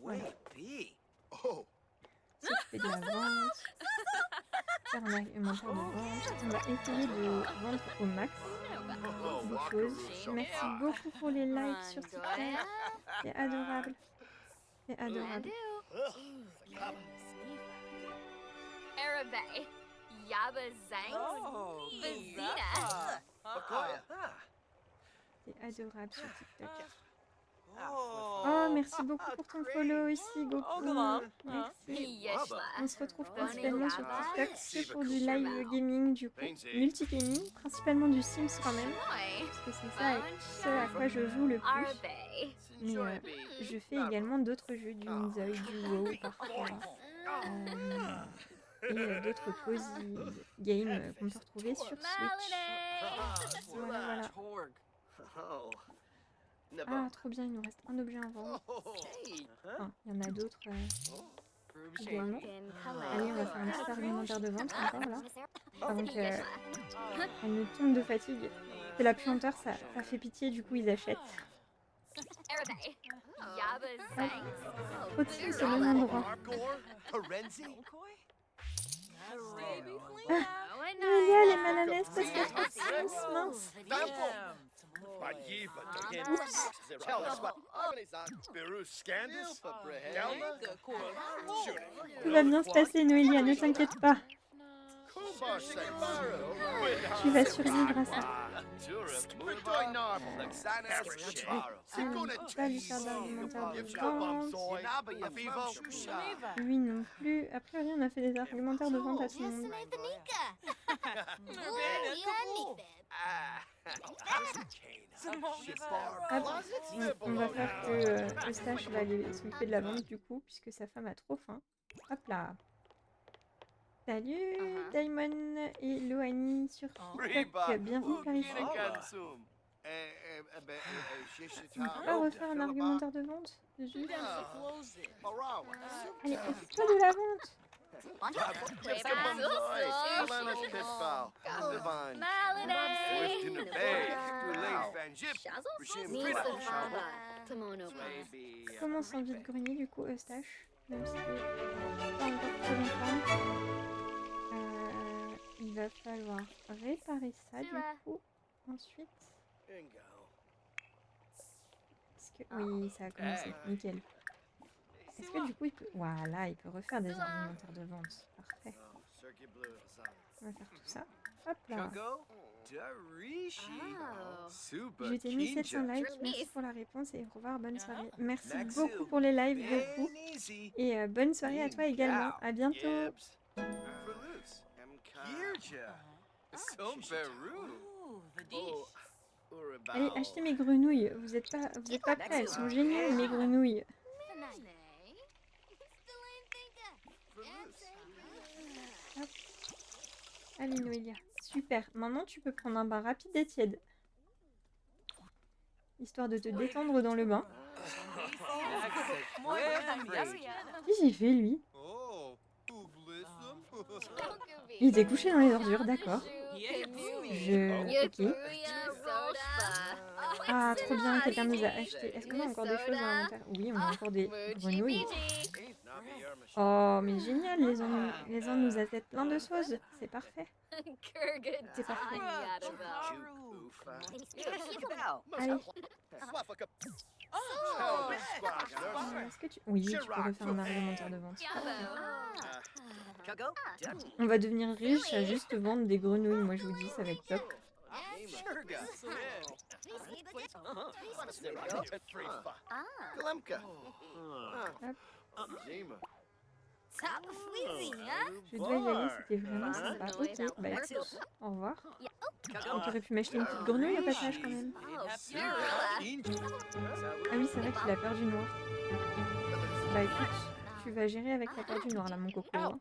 A: Voilà.
C: sweet.
D: Oh,
A: S'occuper de la vente, faire un argumentaire de vente. On va essayer de vendre au max
C: Oh,
A: des
C: walk
A: choses.
C: around.
A: Merci beaucoup pour les likes sur TikTok. C'est adorable. C'est adorable.
B: Arabe. Yaba Zank.
C: Oh,
B: Vizina.
C: Bakoya.
A: C'est adorable sur TikTok.
C: Oh,
A: Oh, merci beaucoup pour ton follow aussi, Goku. Merci.
B: Yeshla.
A: On se retrouve principalement sur TikTok que pour du live gaming, du coup, multi-gaming, principalement du Sims quand même, parce que c'est ça ce à quoi je joue le plus.
B: Arabe.
A: Mais je fais également d'autres jeux, du Inzoi, du WoW parfois, et d'autres cozy games qu'on peut retrouver sur Switch. Voilà, voilà.
D: oh.
A: Ah, trop bien, il nous reste un objet à vendre. Enfin, il y en a d'autres également. Allez, on va faire un petit argumentaire de vente encore là, avant qu'elle ne tombe de fatigue. C'est la puanteur, ça fait pitié, du coup ils achètent.
B: Arabe. Yaba Zank.
A: Trop de Sims au même endroit. Noélia, les mananes parce qu'il y a trop de Sims, mince. Tout va bien se passer, Noélia, ne t'inquiète pas. Tu vas survivre à ça. Pas lui faire d'argumentaire de vente. Lui non plus. A priori, on a fait des argumentaires de vente à tout le monde. Hop, on va faire que Eustache va aller s'occuper de la vente du coup, puisque sa femme a trop faim. Hop là. Salut Daimon et Loani sur TikTok. Bienvenue par ici. On peut pas refaire un argumentaire de vente dessus. Allez, occupe-toi de la vente. Commence en vide-grenier du coup Eustache, même si c'est pas encore très longtemps. Il va falloir réparer ça du coup ensuite. Est-ce que... Oui, ça a commencé, nickel. Est-ce que du coup il peut... Voilà, il peut refaire des argumentaires de vente. Parfait. On va faire tout ça. Hop là. Je t'ai mis 700 likes, merci pour la réponse et au revoir, bonne soirée. Merci beaucoup pour les lives beaucoup. Et bonne soirée à toi également. À bientôt. Allez, achetez mes grenouilles. Vous êtes pas prêts, elles sont géniales mes grenouilles. Hop. Allez Noélia, super. Maintenant tu peux prendre un bain rapide et tiède. Histoire de te détendre dans le bain. Qu'est-ce qu'il fait lui? Il était couché dans les ordures, d'accord. Ok. Ah, trop bien, quelqu'un nous a acheté. Est-ce qu'on a encore des choses à l'inventaire? Oui, on a encore des grenouilles. Oh, mais génial, les uns nous achètent plein de choses. C'est parfait. C'est parfait. Allez. Est-ce que tu... Oui, tu peux refaire un argumentaire de vente. On va devenir riche à juste vendre des grenouilles, moi je vous dis, ça va être top. Hop. Je dois y aller, c'était vraiment sympa. Ok, bah écoute, au revoir. On aurait pu m'acheter une petite grenouille au passage quand même. Ah oui, c'est vrai qu'il a peur du noir. Bah écoute, tu vas gérer avec la peur du noir là, mon coco. Hein.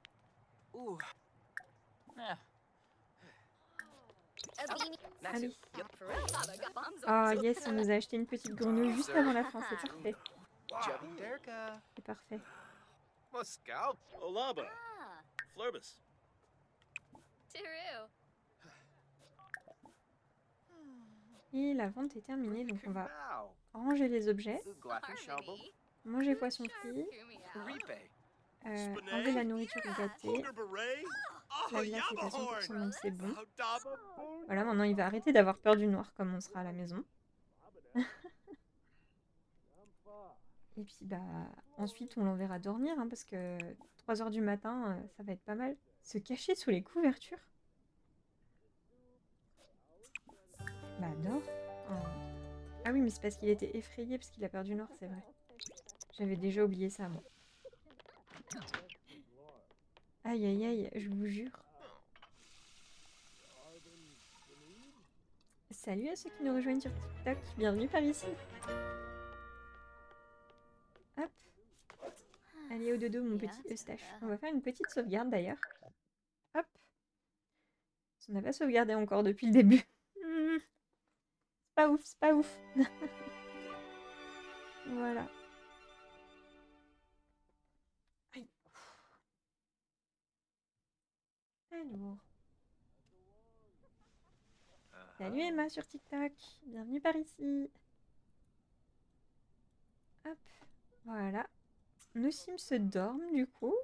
A: Allez. Ah yes, on nous a acheté une petite grenouille juste avant la fin, c'est parfait. C'est parfait.
D: Moscow, Olaba, Flurbus.
A: Et la vente est terminée, donc on va
D: Wow.
A: ranger les objets,
D: Glappy shovel.
B: Harmony.
A: manger poisson frit,
D: Reapay.
A: enlever la nourriture gâtée.
C: Hooger beret. Oh,
A: La glace est à
C: Yabahorn.
A: 100%, donc c'est bon.
C: Oh, Daba Boon.
A: Voilà, maintenant il va arrêter d'avoir peur du noir comme on sera à la maison. Et puis bah ensuite on l'enverra dormir hein, parce que 3 h du matin, ça va être pas mal. Se cacher sous les couvertures. Bah dors. Oh. Ah oui mais c'est parce qu'il était effrayé parce qu'il a peur du noir, c'est vrai. J'avais déjà oublié ça moi. Aïe aïe aïe, je vous jure. Salut à ceux qui nous rejoignent sur TikTok, bienvenue par ici. Hop. Allez au dodo mon petit Eustache. On va faire une petite sauvegarde d'ailleurs. Hop. On n'a pas sauvegardé encore depuis le début. C'est pas ouf, c'est pas ouf. Voilà. Aïe. Alors. Salut Emma sur TikTok. Bienvenue par ici. Hop. Voilà. Nos Sims se dorment du coup.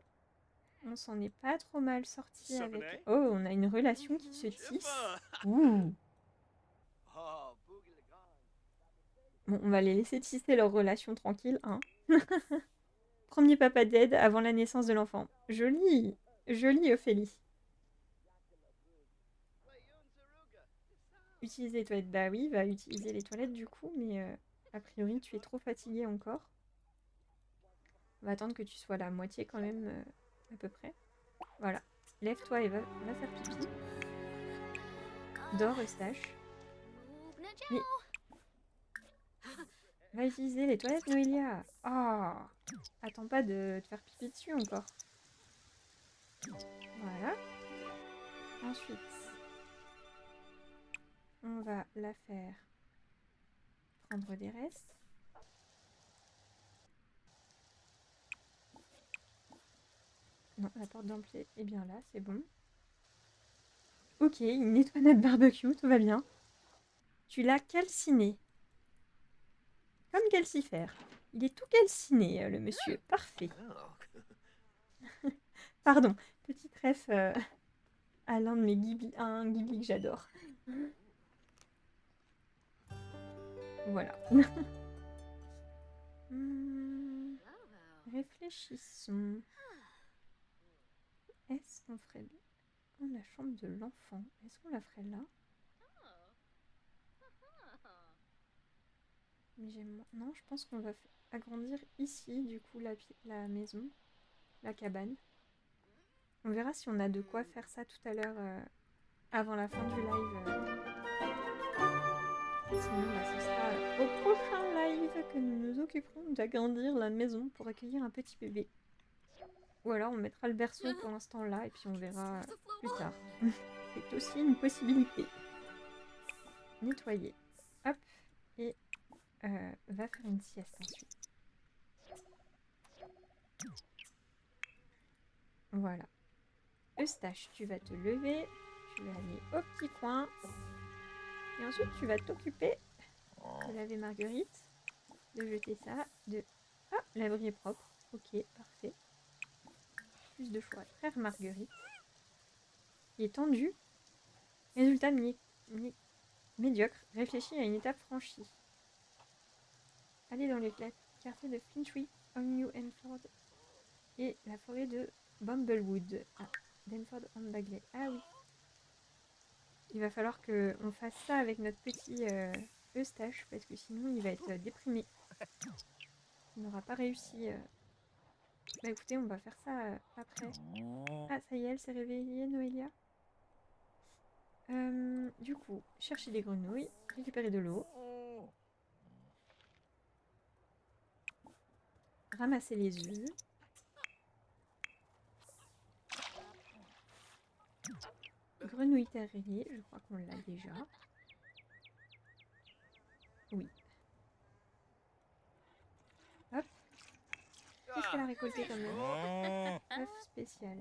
A: On s'en est pas trop mal sorti avec... Oh, on a une relation qui se tisse.
C: Chippa.
A: Ouh.
C: Oh, Boogie the Gone.
A: Bon, on va les laisser tisser leur relation tranquille, hein. Premier papa dead avant la naissance de l'enfant. Joli. Joli Ophélie. Utiliser les toilettes. Bah oui, va utiliser les toilettes du coup, mais a priori tu es trop fatigué encore. On va attendre que tu sois la moitié quand même, à peu près. Voilà. Lève-toi et va faire pipi. Dors, Eustache. Mais... Va utiliser les toilettes, Noélia. Oh. Attends pas de te faire pipi dessus encore. Voilà. Ensuite, on va la faire prendre des restes. Non, la porte d'entrée est bien là, c'est bon. Ok, il nettoie notre barbecue, tout va bien. Tu l'as calciné. Comme calcifère. Il est tout calciné, le monsieur. Parfait.
C: Oh.
A: Pardon, petite ref à l'un de mes Ghibli, un Ghibli que j'adore. Voilà. Réfléchissons. Est-ce qu'on ferait la chambre de l'enfant? Est-ce qu'on la ferait là? Mais non, je pense qu'on va agrandir ici, du coup, la maison, la cabane. On verra si on a de quoi faire ça tout à l'heure, avant la fin du live. Sinon, bah, ce sera au prochain live que nous nous occuperons d'agrandir la maison pour accueillir un petit bébé. Ou alors on mettra le berceau pour l'instant là et puis on verra plus tard. C'est aussi une possibilité. Nettoyer. Hop. Et va faire une sieste ensuite. Voilà. Eustache, tu vas te lever. Tu vas aller au petit coin. Et ensuite tu vas t'occuper de laver Marguerite. De jeter ça. Ah, l'abri est propre. Ok, parfait. Plus de choix. Frère Marguerite. Il est tendu. Résultat médiocre. Réfléchis à une étape franchie. Allez dans les quartiers de Finchley, New Enford et la forêt de Bumblewood. Ah, Denford and Bagley. Ah oui. Il va falloir qu'on fasse ça avec notre petit Eustache parce que sinon il va être déprimé. Il n'aura pas réussi. Bah écoutez, on va faire ça après. Ah, ça y est, elle s'est réveillée, Noélia. Du coup, chercher des grenouilles, récupérer de l'eau, ramasser les œufs. Grenouille terrier, je crois qu'on l'a déjà. Oui. Hop. Qu'est-ce qu'elle a récolté comme œuf? Œuf spécial.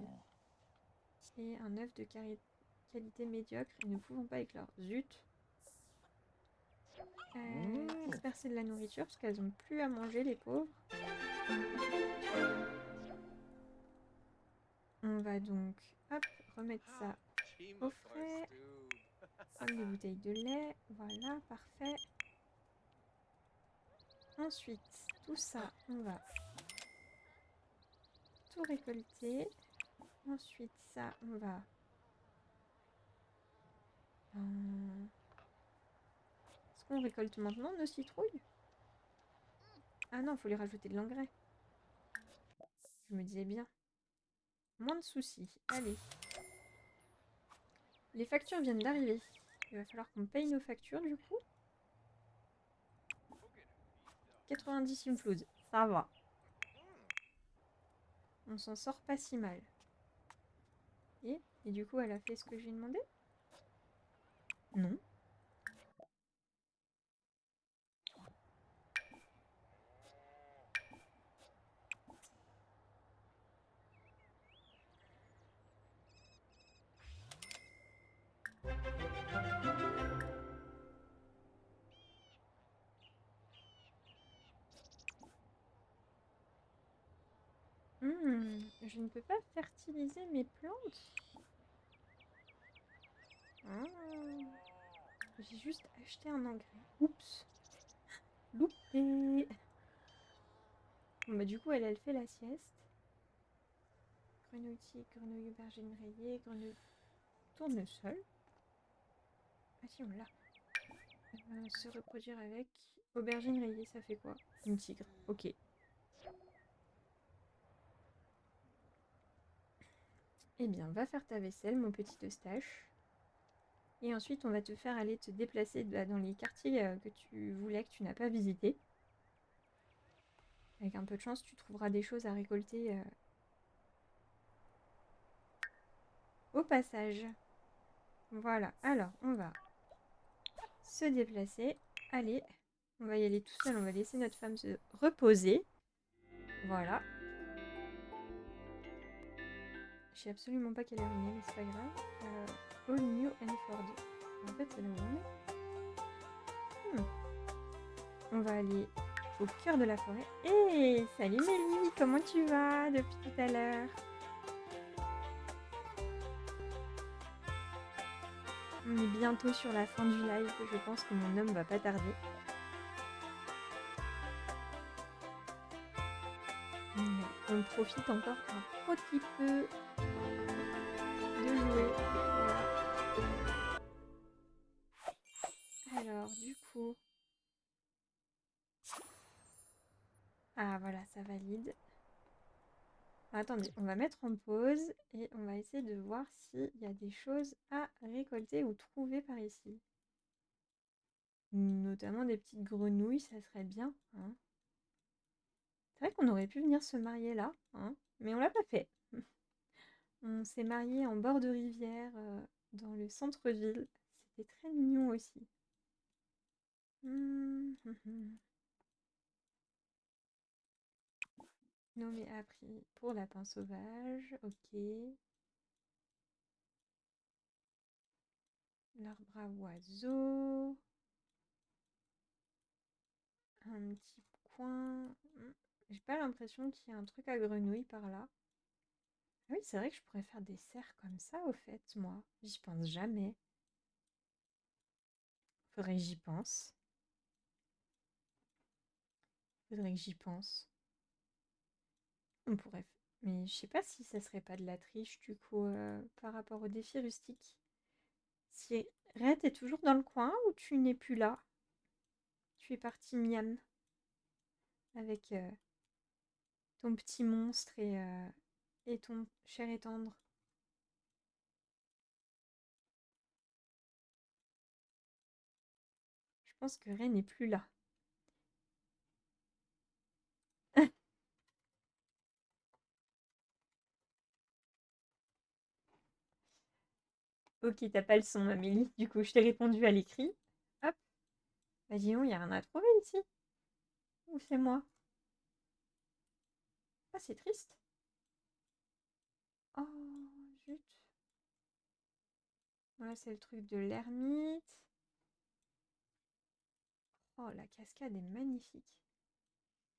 A: Et un œuf de qualité médiocre et ne pouvons pas éclore. Zut. disperser de la nourriture parce qu'elles ont plus à manger, les pauvres. On va donc, hop, remettre ça au frais. Prendre des bouteilles de lait. Voilà, parfait. Ensuite, tout ça, on va tout récolter. Ensuite, ça, on va... Est-ce qu'on récolte maintenant nos citrouilles? Ah non, il faut lui rajouter de l'engrais. Je me disais bien. Moins de soucis. Allez. Les factures viennent d'arriver. Il va falloir qu'on paye nos factures du coup. 90 simflood. Ça va. On s'en sort pas si mal. Et du coup, elle a fait ce que j'ai demandé? Non. Je ne peux pas fertiliser mes plantes. J'ai juste acheté un engrais. Oups. Loupé. Bon, bah, du coup, elle fait la sieste. Grenouille tigre, grenouille aubergine rayée, grenouille tournesol. Ah si, on l'a. Se reproduire avec. Aubergine rayée, ça fait quoi? Une tigre. Ok. Eh bien, va faire ta vaisselle, mon petit Eustache. Et ensuite, on va te faire aller te déplacer dans les quartiers que tu voulais, que tu n'as pas visités. Avec un peu de chance, tu trouveras des choses à récolter au passage. Voilà. Alors, on va se déplacer. Allez, on va y aller tout seul. On va laisser notre femme se reposer. Voilà. Je sais absolument pas quelle heure il est, mais c'est pas grave. All New Hanford. En fait, c'est là où on est. On va aller au cœur de la forêt. Hé, salut Mélie, comment tu vas depuis tout à l'heure? On est bientôt sur la fin du live. Je pense que mon homme va pas tarder. On profite encore un petit peu de jouer. Voilà. Alors, du coup... Ah, voilà, ça valide. Attendez, on va mettre en pause et on va essayer de voir s'il y a des choses à récolter ou trouver par ici. Notamment des petites grenouilles, ça serait bien. Hein. C'est vrai qu'on aurait pu venir se marier là, hein, mais on l'a pas fait. On s'est marié en bord de rivière, dans le centre-ville. C'était très mignon aussi. Nommé appris pour lapin sauvage, ok. L'arbre à oiseaux. Un petit coin. J'ai pas l'impression qu'il y a un truc à grenouille par là. Ah oui, c'est vrai que je pourrais faire des serres comme ça, au fait, moi. J'y pense jamais. Faudrait que j'y pense. Faudrait que j'y pense. On pourrait... Mais je sais pas si ça serait pas de la triche, du coup, par rapport au défi rustique. Si Red est toujours dans le coin ou tu n'es plus là? Tu es parti miam avec ton petit monstre et ton cher et tendre. Je pense que Ray n'est plus là. Ok, t'as pas le son, Amélie. Du coup, je t'ai répondu à l'écrit. Hop. Bah dis donc, il n'y a rien à trouver ici. Ou c'est moi? Ah, c'est triste. Oh, zut. Voilà, c'est le truc de l'ermite. Oh, la cascade est magnifique.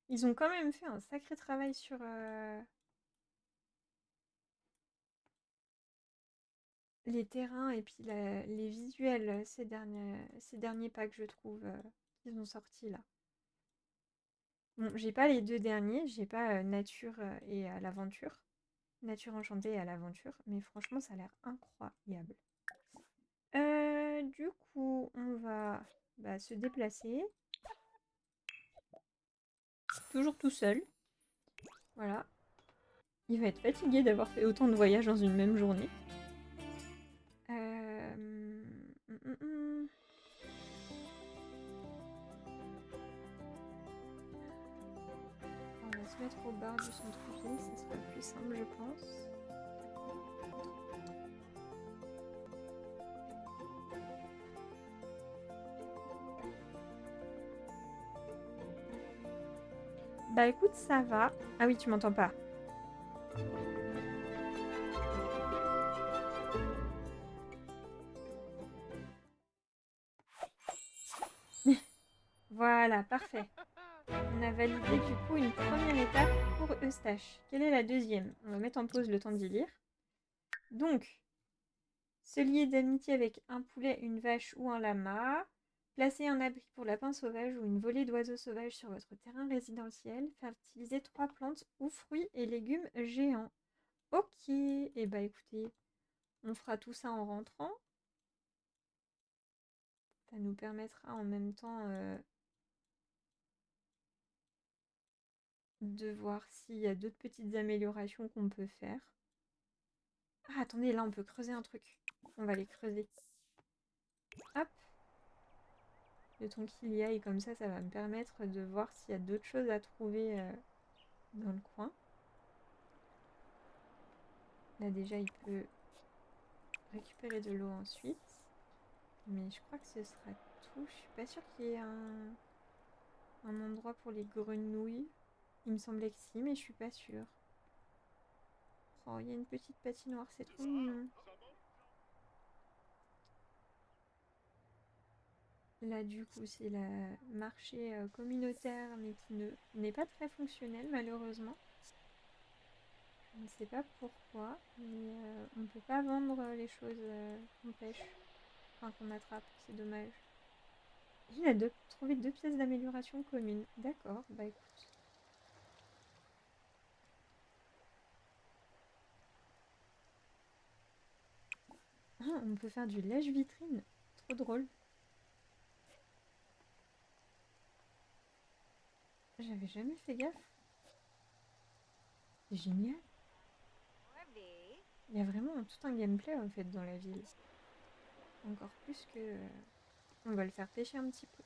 A: Ils ont quand même fait un sacré travail sur les terrains et puis les visuels ces derniers packs, je trouve, qu'ils ont sortis là. Bon, j'ai pas les deux derniers, j'ai pas Nature et à l'aventure. Nature enchantée et à l'aventure, mais franchement, ça a l'air incroyable. Du coup, on va se déplacer. Toujours tout seul. Voilà. Il va être fatigué d'avoir fait autant de voyages dans une même journée. On va se mettre au bar du centre-ville, ça sera plus simple, je pense. Bah écoute, ça va. Ah oui, tu m'entends pas. Voilà, parfait. On a validé du coup une première étape pour Eustache. Quelle est la deuxième? On va mettre en pause le temps d'y lire. Donc, se lier d'amitié avec un poulet, une vache ou un lama. Placer un abri pour lapins sauvages ou une volée d'oiseaux sauvages sur votre terrain résidentiel. Fertiliser 3 plantes ou fruits et légumes géants. Ok, et bah écoutez, on fera tout ça en rentrant. Ça nous permettra en même temps de voir s'il y a d'autres petites améliorations qu'on peut faire. Ah, attendez, là on peut creuser un truc. On va les creuser. Hop. Le temps qu'il y aille comme ça va me permettre de voir s'il y a d'autres choses à trouver dans le coin. Là déjà il peut récupérer de l'eau ensuite. Mais je crois que ce sera tout. Je suis pas sûre qu'il y ait un endroit pour les grenouilles. Il me semblait que si, mais je suis pas sûre. Oh, il y a une petite patinoire, c'est trop mignon. Là, du coup, c'est le marché communautaire, mais qui n'est pas très fonctionnel, malheureusement. Je ne sais pas pourquoi, mais on ne peut pas vendre les choses qu'on pêche, enfin qu'on attrape, c'est dommage. Il a trouvé 2 pièces d'amélioration communes. D'accord, bah écoute. Ah, on peut faire du lèche-vitrine. Trop drôle. J'avais jamais fait gaffe. C'est génial. Il y a vraiment tout un gameplay en fait dans la ville. Encore plus que... on va le faire pêcher un petit peu.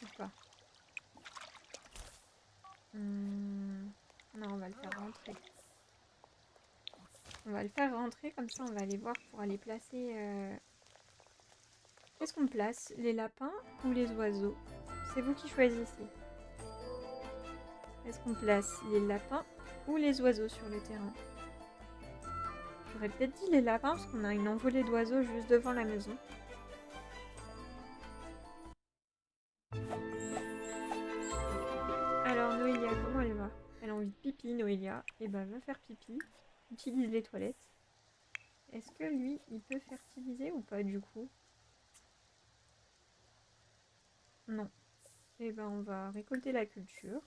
A: Ou pas. Non, on va le faire rentrer. On va le faire rentrer, comme ça on va aller voir pour aller placer... Qu'est-ce qu'on place? Les lapins ou les oiseaux? C'est vous qui choisissez. Est-ce qu'on place les lapins ou les oiseaux sur le terrain? J'aurais peut-être dit les lapins parce qu'on a une envolée d'oiseaux juste devant la maison. Alors Noélia, comment elle va? Elle a envie de pipi, Noélia. Eh ben, va faire pipi. Utilise les toilettes. Est-ce que lui, il peut fertiliser ou pas du coup? Non. Eh ben, on va récolter la culture.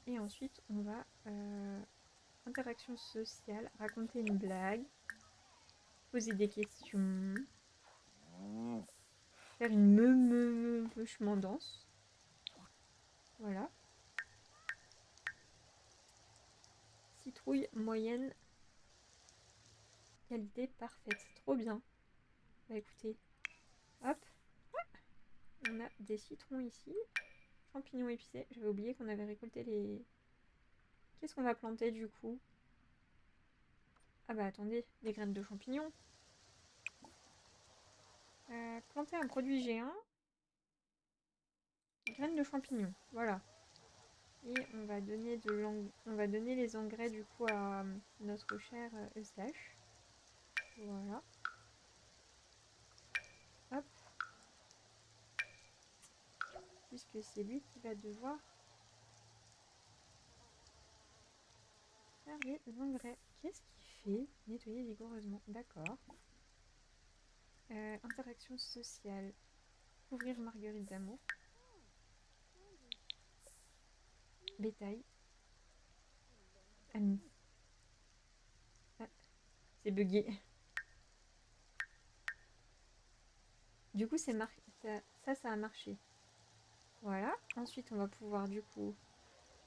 A: Et ensuite, on va... interaction sociale, raconter une blague, poser des questions, faire une me danse. Voilà. Citrouille moyenne, qualité parfaite. Trop bien. Bah écoutez, hop. On a des citrons ici. Champignons épicés. J'avais oublié qu'on avait récolté les... Qu'est-ce qu'on va planter du coup? Ah bah attendez, des graines de champignons. Planter un produit géant. Graines de champignons, voilà. Et on va donner les engrais du coup à notre cher Eustache. Voilà. Hop. puisque c'est lui qui va devoir faire les engrais. Qu'est-ce qu'il fait? Nettoyer vigoureusement. D'accord. Interaction sociale. Ouvrir marguerite d'amour. Bétail. Ami. Ah, c'est bugué. Du coup, c'est marqué. Ça a marché. Voilà. Ensuite, on va pouvoir, du coup,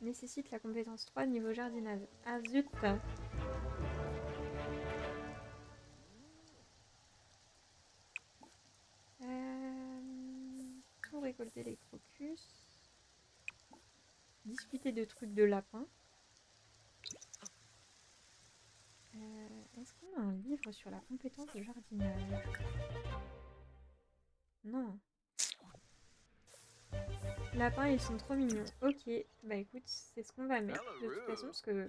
A: nécessite la compétence 3 niveau jardinage. Ah zut! Tout récolter les crocus. Discuter de trucs de lapin. Est-ce qu'on a un livre sur la compétence de jardinage? Non. Lapins, ils sont trop mignons. Ok, bah écoute, c'est ce qu'on va mettre de toute façon parce que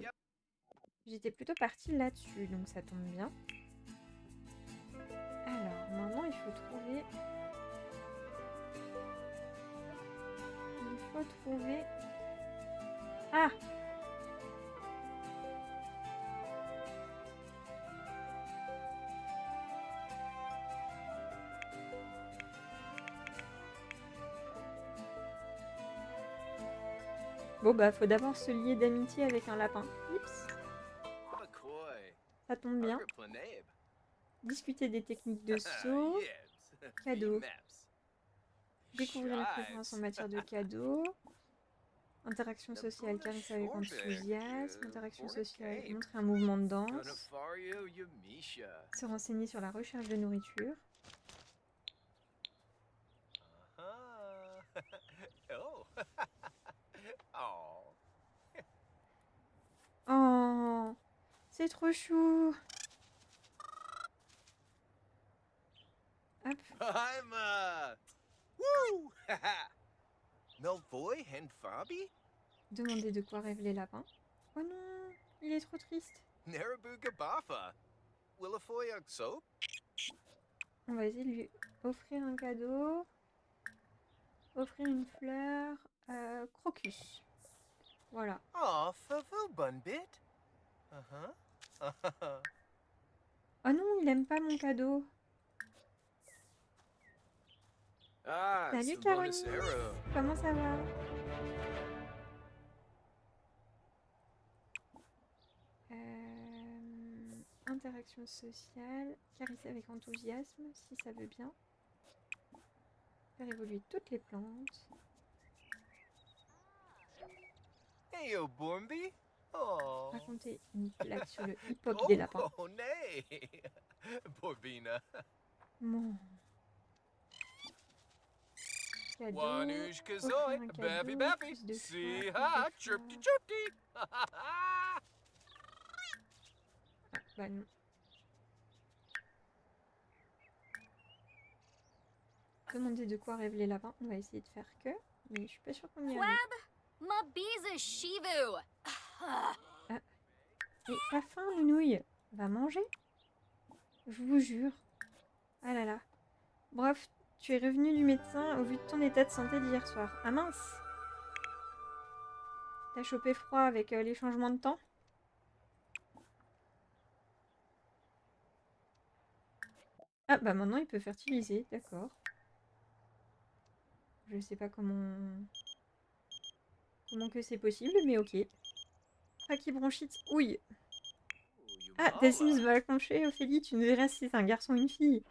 A: j'étais plutôt partie là-dessus, donc ça tombe bien. Alors, maintenant il faut trouver... Ah! Bon bah faut d'abord se lier d'amitié avec un lapin. Oups,
D: McCoy.
A: ça tombe bien.
D: Agrip Planabe.
A: Discuter des techniques de saut.
D: Yes.
A: Cadeau.
D: Maps.
A: Découvrir les préférences en
D: Shives.
A: matière de cadeaux. Interaction sociale, caresser avec enthousiasme. Interaction sociale, montrer un mouvement de danse.
D: Gonafario Yamisha.
A: Se renseigner sur la recherche de nourriture.
D: Oh. Oh.
A: Oh, c'est trop chou. Hop.
D: I'm woo. Melvoy and Fabi?
A: Demander de quoi rêvent les lapins. Oh non, il est trop triste.
D: Narabuga Bafa. Willafoy soap?
A: On va essayer de lui offrir un cadeau. Offrir une fleur. Crocus. Voilà.
D: Oh, Favu Bunbit. Uh-huh.
A: Oh non, il aime pas mon cadeau.
D: Ah,
A: Salut
D: c'est
A: Caroline.
D: Bonacero.
A: Comment ça va? Interaction sociale. Caresser avec enthousiasme, si ça veut bien. Faire évoluer toutes les plantes.
D: Hey, oh, Bourmby. Oh.
A: Raconter une blague sur le hip-hop des lapins.
D: Oh, nay. Borbina.
A: Mon cadeau.
D: Wanush
A: Offrir
D: Kazoy.
A: un
D: Baffy
A: cadeau,
D: Baffy.
A: plus de
D: See
A: fleurs,
D: ha.
A: plus de
D: Chirpty
A: fleurs.
D: chirpty.
A: Ah, bah non. Demander de quoi rêvent les lapins. On va essayer de faire que, mais je suis pas sûre qu'on y arrive.
B: Queb, Mabiza Shivu.
A: Et t'as faim, Nounouille? Va manger. Je vous jure. Ah là là. Bref, tu es revenu du médecin au vu de ton état de santé d'hier soir. Ah mince! T'as chopé froid avec les changements de temps? Ah bah maintenant il peut fertiliser, d'accord. Je sais pas comment que c'est possible, mais ok. Bronchite. Ouille. Ah, ta Sims va accoucher, Ophélie, tu ne verras si c'est un garçon ou une fille.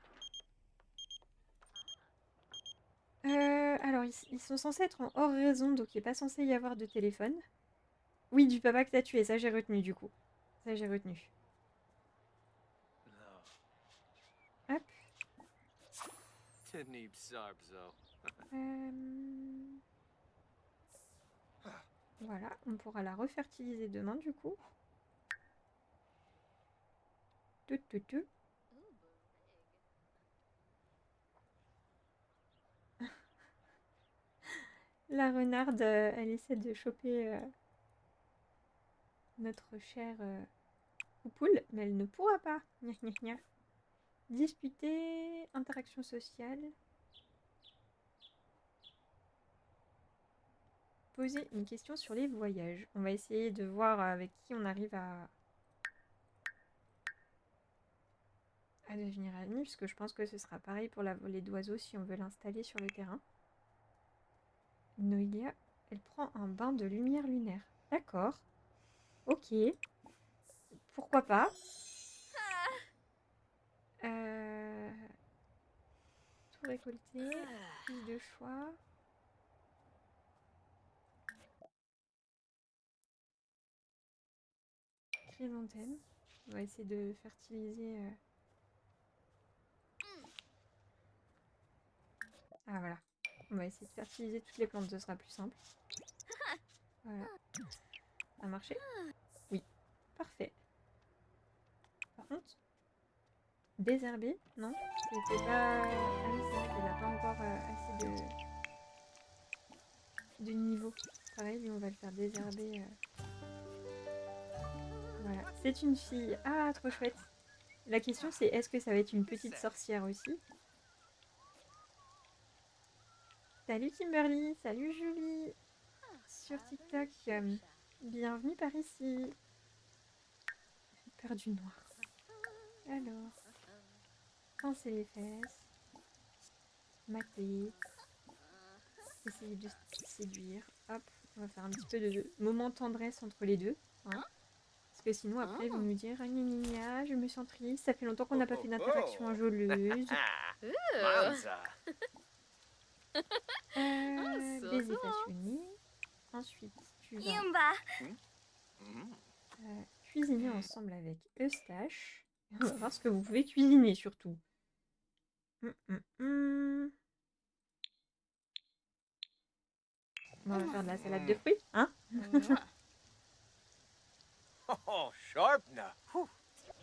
A: Alors, ils sont censés être en hors raison, donc il n'est pas censé y avoir de téléphone. Oui, du papa que t'as tué, ça j'ai retenu du coup. Ça j'ai retenu. Hop. Voilà, on pourra la refertiliser demain du coup. La renarde, elle essaie de choper notre chère poule, mais elle ne pourra pas. Gna, gna, gna. Disputer, interaction sociale. poser une question sur les voyages. On va essayer de voir avec qui on arrive à devenir amis, parce que je pense que ce sera pareil pour la volée d'oiseaux si on veut l'installer sur le terrain. Noelia, elle prend un bain de lumière lunaire. D'accord. Ok. Pourquoi pas. Tout récolter. Plus de choix. Chrysanthème. On va essayer de fertiliser. Ah voilà. On va essayer de fertiliser toutes les plantes, ce sera plus simple. Voilà. Ça a marché? Oui. Parfait. Par contre, désherber? Non. C'était pas... Ah oui, c'est vrai qu'il n'a pas encore assez de niveau. Pareil, lui, on va le faire désherber. Voilà. C'est une fille. Ah, trop chouette. La question, c'est est-ce que ça va être une petite sorcière aussi? Salut Kimberly, salut Julie sur TikTok. Bienvenue par ici. Peur du noir. Alors, pincer les fesses, mater, essayer de séduire. Hop, on va faire un petit peu de moment tendresse entre les deux. Hein, parce que sinon, après, ils vont nous dire ah, gna, gna, gna, je me sens triste, ça fait longtemps qu'on n'a pas fait d'interaction enjôleuse.
D: Manza.
A: Baiser passionné. Ensuite, tu vas cuisiner ensemble avec Eustache. On va voir ce que vous pouvez cuisiner surtout. On va faire de la salade de fruits, hein?
D: Oh, sharp now. Whew.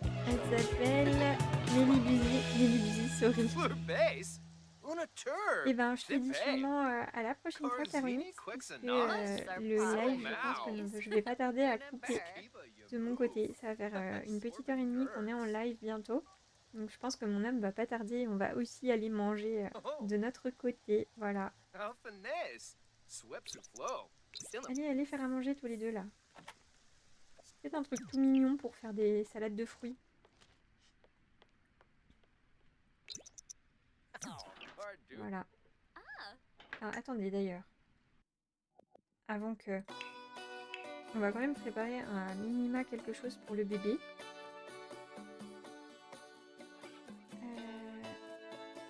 A: Elle s'appelle Mélibuzy, sorry.
D: Blue base. Una turb.
A: Et ben, je te dis sûrement à la prochaine fois, Caroline. Parce que le live, je pense que je vais pas tarder à couper de mon côté. Ça va faire une petite heure et demie qu'on est en live bientôt. Donc je pense que mon âme va pas tarder. On va aussi aller manger de notre côté. Voilà.
D: How finesse. Swept to flow.
A: Allez faire à manger tous les deux là. C'est un truc tout mignon pour faire des salades de fruits. Voilà. Alors attendez d'ailleurs. Avant que... On va quand même préparer un minima quelque chose pour le bébé.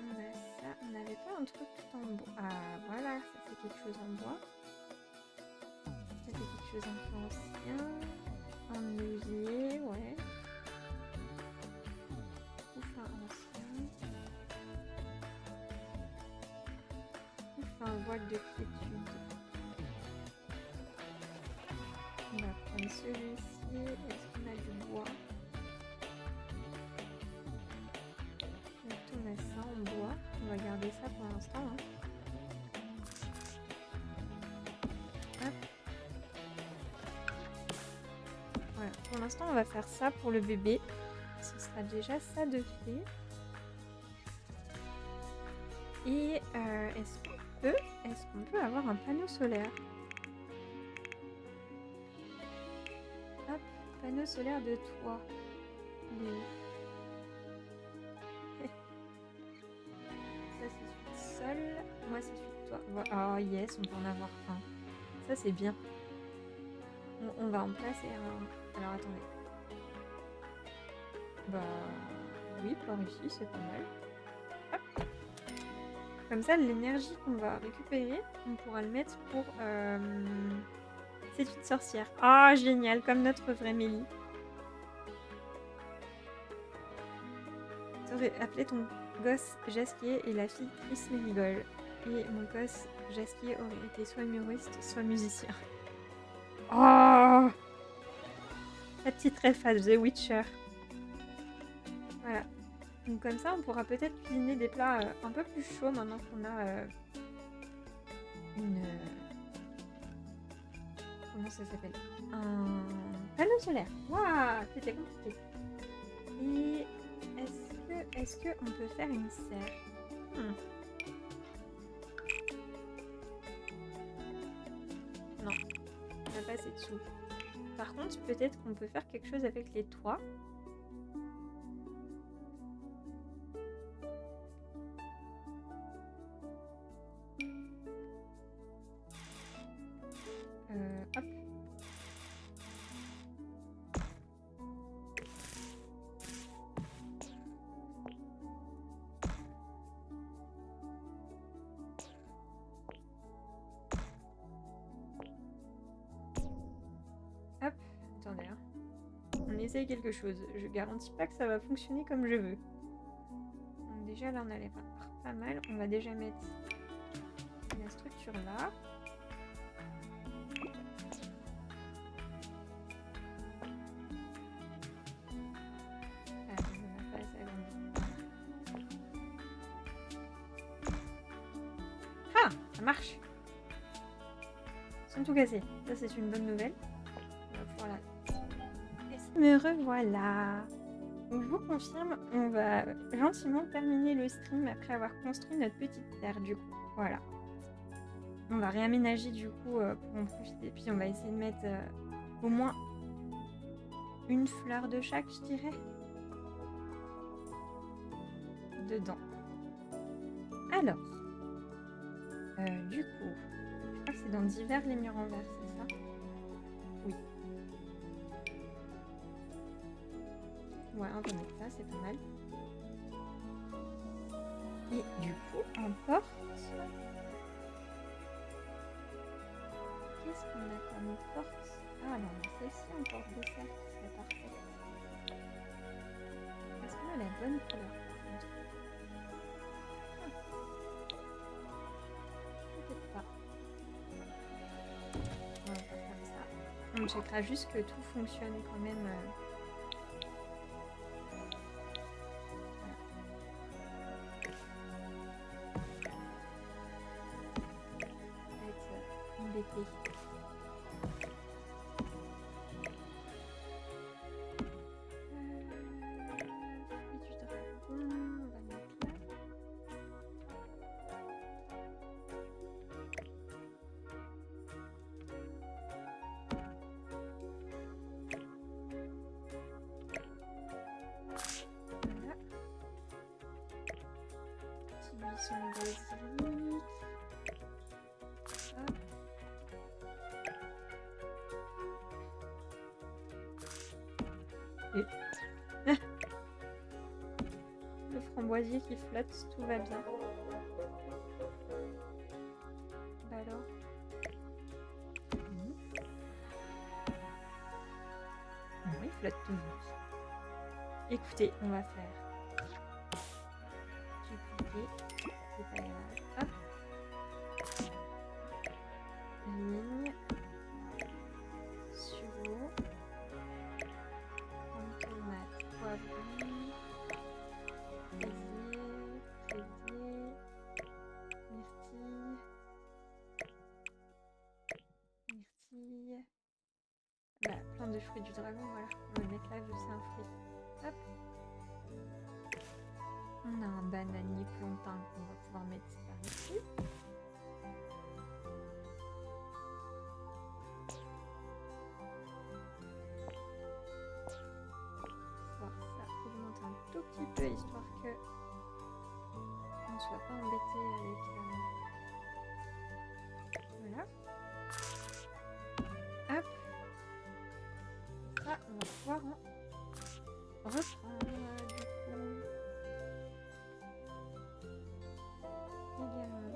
A: On a ça. On n'avait pas un truc tout en bois. Ah voilà, ça c'est quelque chose en bois. Ça c'est quelque chose un peu ancien. En osier, ouais. Couffin ancien. Couffin voile de quiétude. On va prendre celui-ci. Est-ce qu'on a du bois? On a ça en bois. On va garder ça pour l'instant. Hein. Hop. Voilà. Pour l'instant, on va faire ça pour le bébé. Ce sera déjà ça de fait. Et est-ce qu'on peut avoir un panneau solaire? Hop, panneau solaire de toit. Il est où? Ça c'est celui de sol. Moi c'est celui de toit. Ah yes, on peut en avoir un. Ça c'est bien. On va en placer un. Alors attendez. Bah oui, par ici c'est pas mal. Hop. Comme ça, l'énergie qu'on va récupérer, on pourra le mettre pour cette sorcière. Ah, génial, comme notre vraie Mélie. Tu aurais appelé ton gosse Jasquier et la fille Chris Méligol. Et mon gosse Jasquier aurait été soit humoriste, soit musicien. Oh, la petite ref à The Witcher. Voilà. Donc comme ça, on pourra peut-être cuisiner des plats un peu plus chauds maintenant qu'on a une... Comment ça s'appelle? Un panneau solaire. Waouh, c'était compliqué. Et est-ce que on peut faire une serre? tout. Par contre, peut-être qu'on peut faire quelque chose avec les toits. Hop. Hop. Attendez, hein. On essaye quelque chose. Je garantis pas que ça va fonctionner comme je veux. Donc déjà là on a l'air pas mal. On va déjà mettre la structure là. Ah, on n'a pas assez agrandi. Ah, ça marche. Ils sont tout cassés. Ça c'est une bonne nouvelle. On va pouvoir la... Me revoilà. Donc je vous confirme, on va gentiment terminer le stream après avoir construit notre petite terre du coup. Voilà. On va réaménager du coup pour en profiter. Puis on va essayer de mettre au moins une fleur de chaque, je dirais. Dedans. Alors. Du coup, je crois que c'est dans divers les murs en verre, c'est ça? Oui. Ouais, on va mettre ça, c'est pas mal. Et du coup, en porte... Qu'est-ce qu'on a comme porte? Ah non, mais celle-ci en porte de cercle, c'est parfait. Est-ce qu'on a la bonne couleur par contre? Peut-être pas. On va faire comme ça. On checkera juste que tout fonctionne quand même. Embêté. Fruit du dragon, on va mettre là. Voilà. Petit buisson de basilic. Hop. Et... le framboisier qui flotte, tout va bien. Bah alors. Non, il flotte toujours. Écoutez, on va faire dupliquer, c'est pas grave. Hop. Ligne. Sureau. Tomate, poivron. Fraisier, myrtille. Myrtille. Bah, plein de fruits du dragon, voilà. On va mettre là vu que c'est un fruit. Hop. On a un bananier plantain qu'on va pouvoir mettre par ici. Voir ça augmente un tout petit peu histoire que on ne soit pas embêté avec voilà. Hop. Ça, on va pouvoir en reprendre du coup. Également.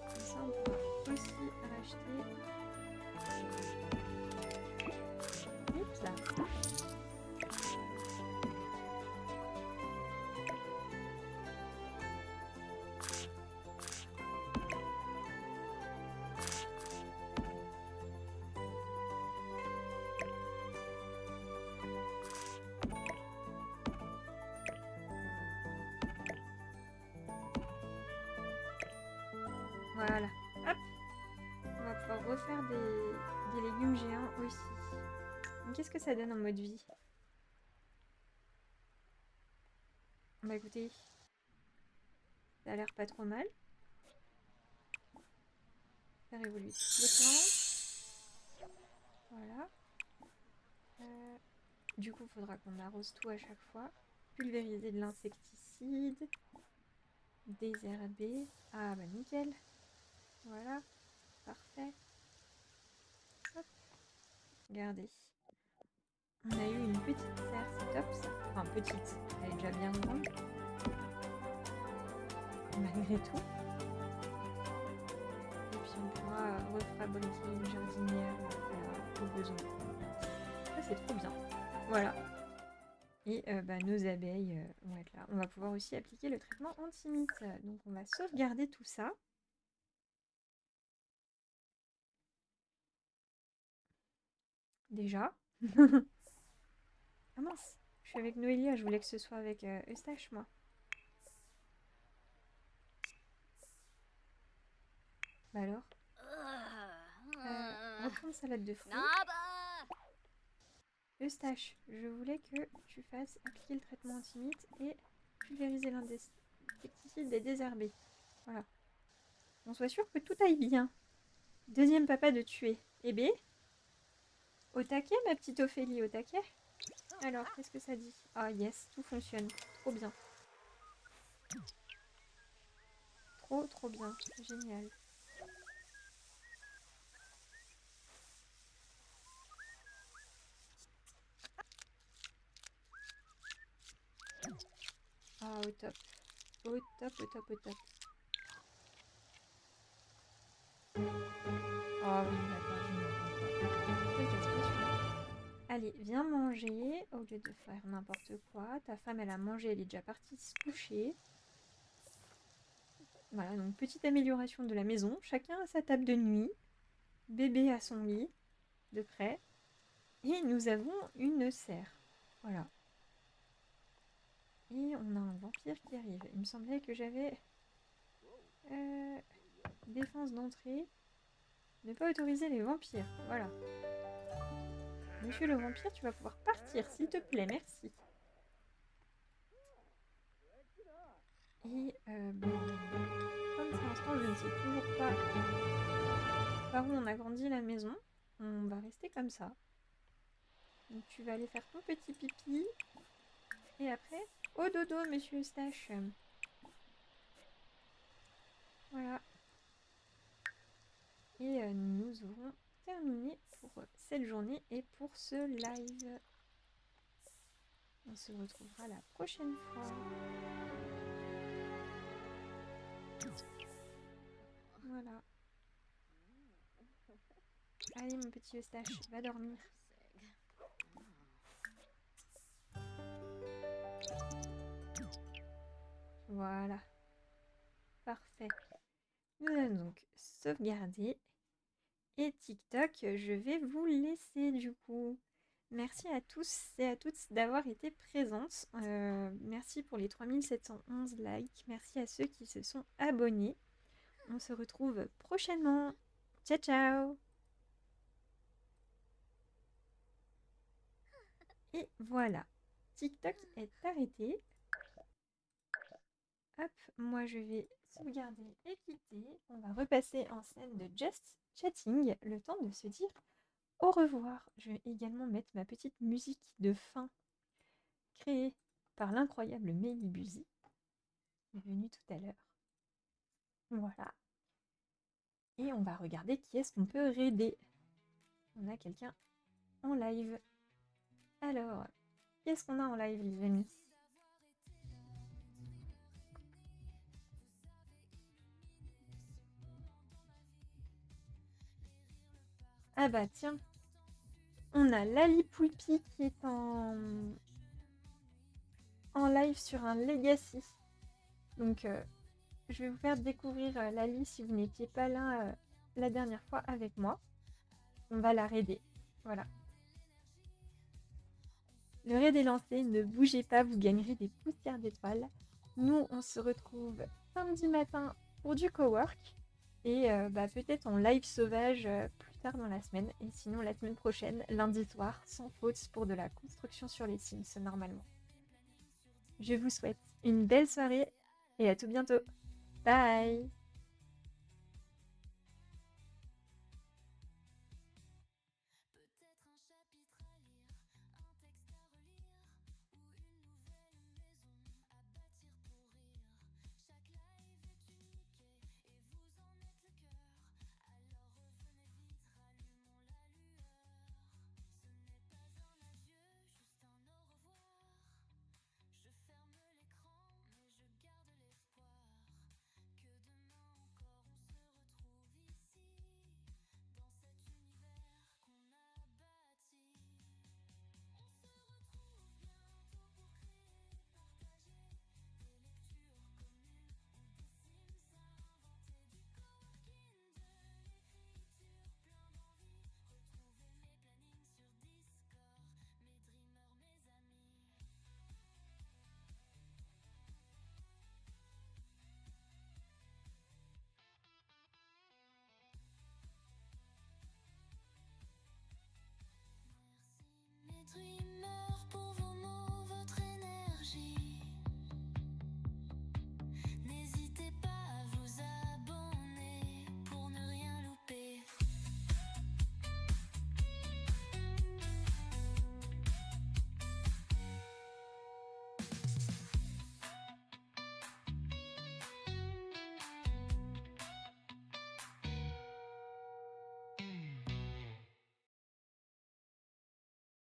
A: Comme ça, on pourra aussi racheter. Oups là. Voilà. Hop. On va pouvoir refaire des légumes géants aussi. Donc, qu'est-ce que ça donne en mode vie? Bah écoutez, ça a l'air pas trop mal. Faire évoluer toutes les plantes. Voilà. Du coup, il faudra qu'on arrose tout à chaque fois. Pulvériser de l'insecticide. Désherber. Ah bah nickel. Voilà. Parfait. Hop. Regardez. On a eu une petite serre, c'est top ça. Enfin petite, elle est déjà bien grande. Malgré tout. Et puis on pourra refabriquer une jardinière au besoin. Ça c'est trop bien. Voilà. Et nos abeilles vont être là. On va pouvoir aussi appliquer le traitement anti-mite. Donc on va sauvegarder tout ça. Déjà. Ah mince, je suis avec Noélia, je voulais que ce soit avec Eustache, moi. Bah alors reprendre salade de fruits.
B: Naba!
A: Eustache, je voulais que tu fasses appliquer le traitement anti-mite et pulvériser l'insecticide et désherber. Voilà. On soit sûr que tout aille bien. Deuxième papa de tuer. Eh bé, au taquet, ma petite Ophélie, au taquet. Alors, qu'est-ce que ça dit? Ah yes, tout fonctionne. Trop bien. Trop bien. Génial. Ah, au top. Au top, au top, au top. Ah oui, d'accord, je me Allez, viens manger au lieu de faire n'importe quoi. Ta femme, elle a mangé, elle est déjà partie se coucher. Voilà, donc petite amélioration de la maison. Chacun a sa table de nuit. Bébé a son lit, de près. Et nous avons une serre. Voilà. Et on a un vampire qui arrive. Il me semblait que j'avais... défense d'entrée. Ne pas autoriser les vampires. Voilà. Monsieur le vampire, tu vas pouvoir partir, s'il te plaît, merci. Et bon, comme pour l'instant, je ne sais toujours pas par où on a grandi la maison. On va rester comme ça. Donc tu vas aller faire ton petit pipi. Et après, au dodo, monsieur Eustache. Voilà. Et nous aurons terminé pour cette journée et pour ce live. On se retrouvera la prochaine fois. Voilà. Allez mon petit Eustache, va dormir. Voilà. Parfait. Nous allons donc sauvegarder. Et TikTok, je vais vous laisser du coup. Merci à tous et à toutes d'avoir été présentes. Merci pour les 3711 likes. Merci à ceux qui se sont abonnés. On se retrouve prochainement. Ciao, ciao! Et voilà. TikTok est arrêté. Hop, moi je vais sauvegarder et quitter. On va repasser en scène de Just Chatting, le temps de se dire au revoir. Je vais également mettre ma petite musique de fin créée par l'incroyable Mélie Buzy, qui est venue tout à l'heure. Voilà. Et on va regarder qui est-ce qu'on peut raider. On a quelqu'un en live. Alors, qu'est-ce qu'on a en live, les amis? Ah bah tiens, on a Lali Poulpi qui est en live sur un Legacy. Donc, je vais vous faire découvrir Lali si vous n'étiez pas là la dernière fois avec moi. On va la raider. Voilà. Le raid est lancé, ne bougez pas, vous gagnerez des poussières d'étoiles. Nous, on se retrouve samedi matin pour du cowork. Et peut-être en live sauvage plus tard dans la semaine. Et sinon, la semaine prochaine, lundi soir, sans faute pour de la construction sur les Sims, normalement. Je vous souhaite une belle soirée et à tout bientôt. Bye!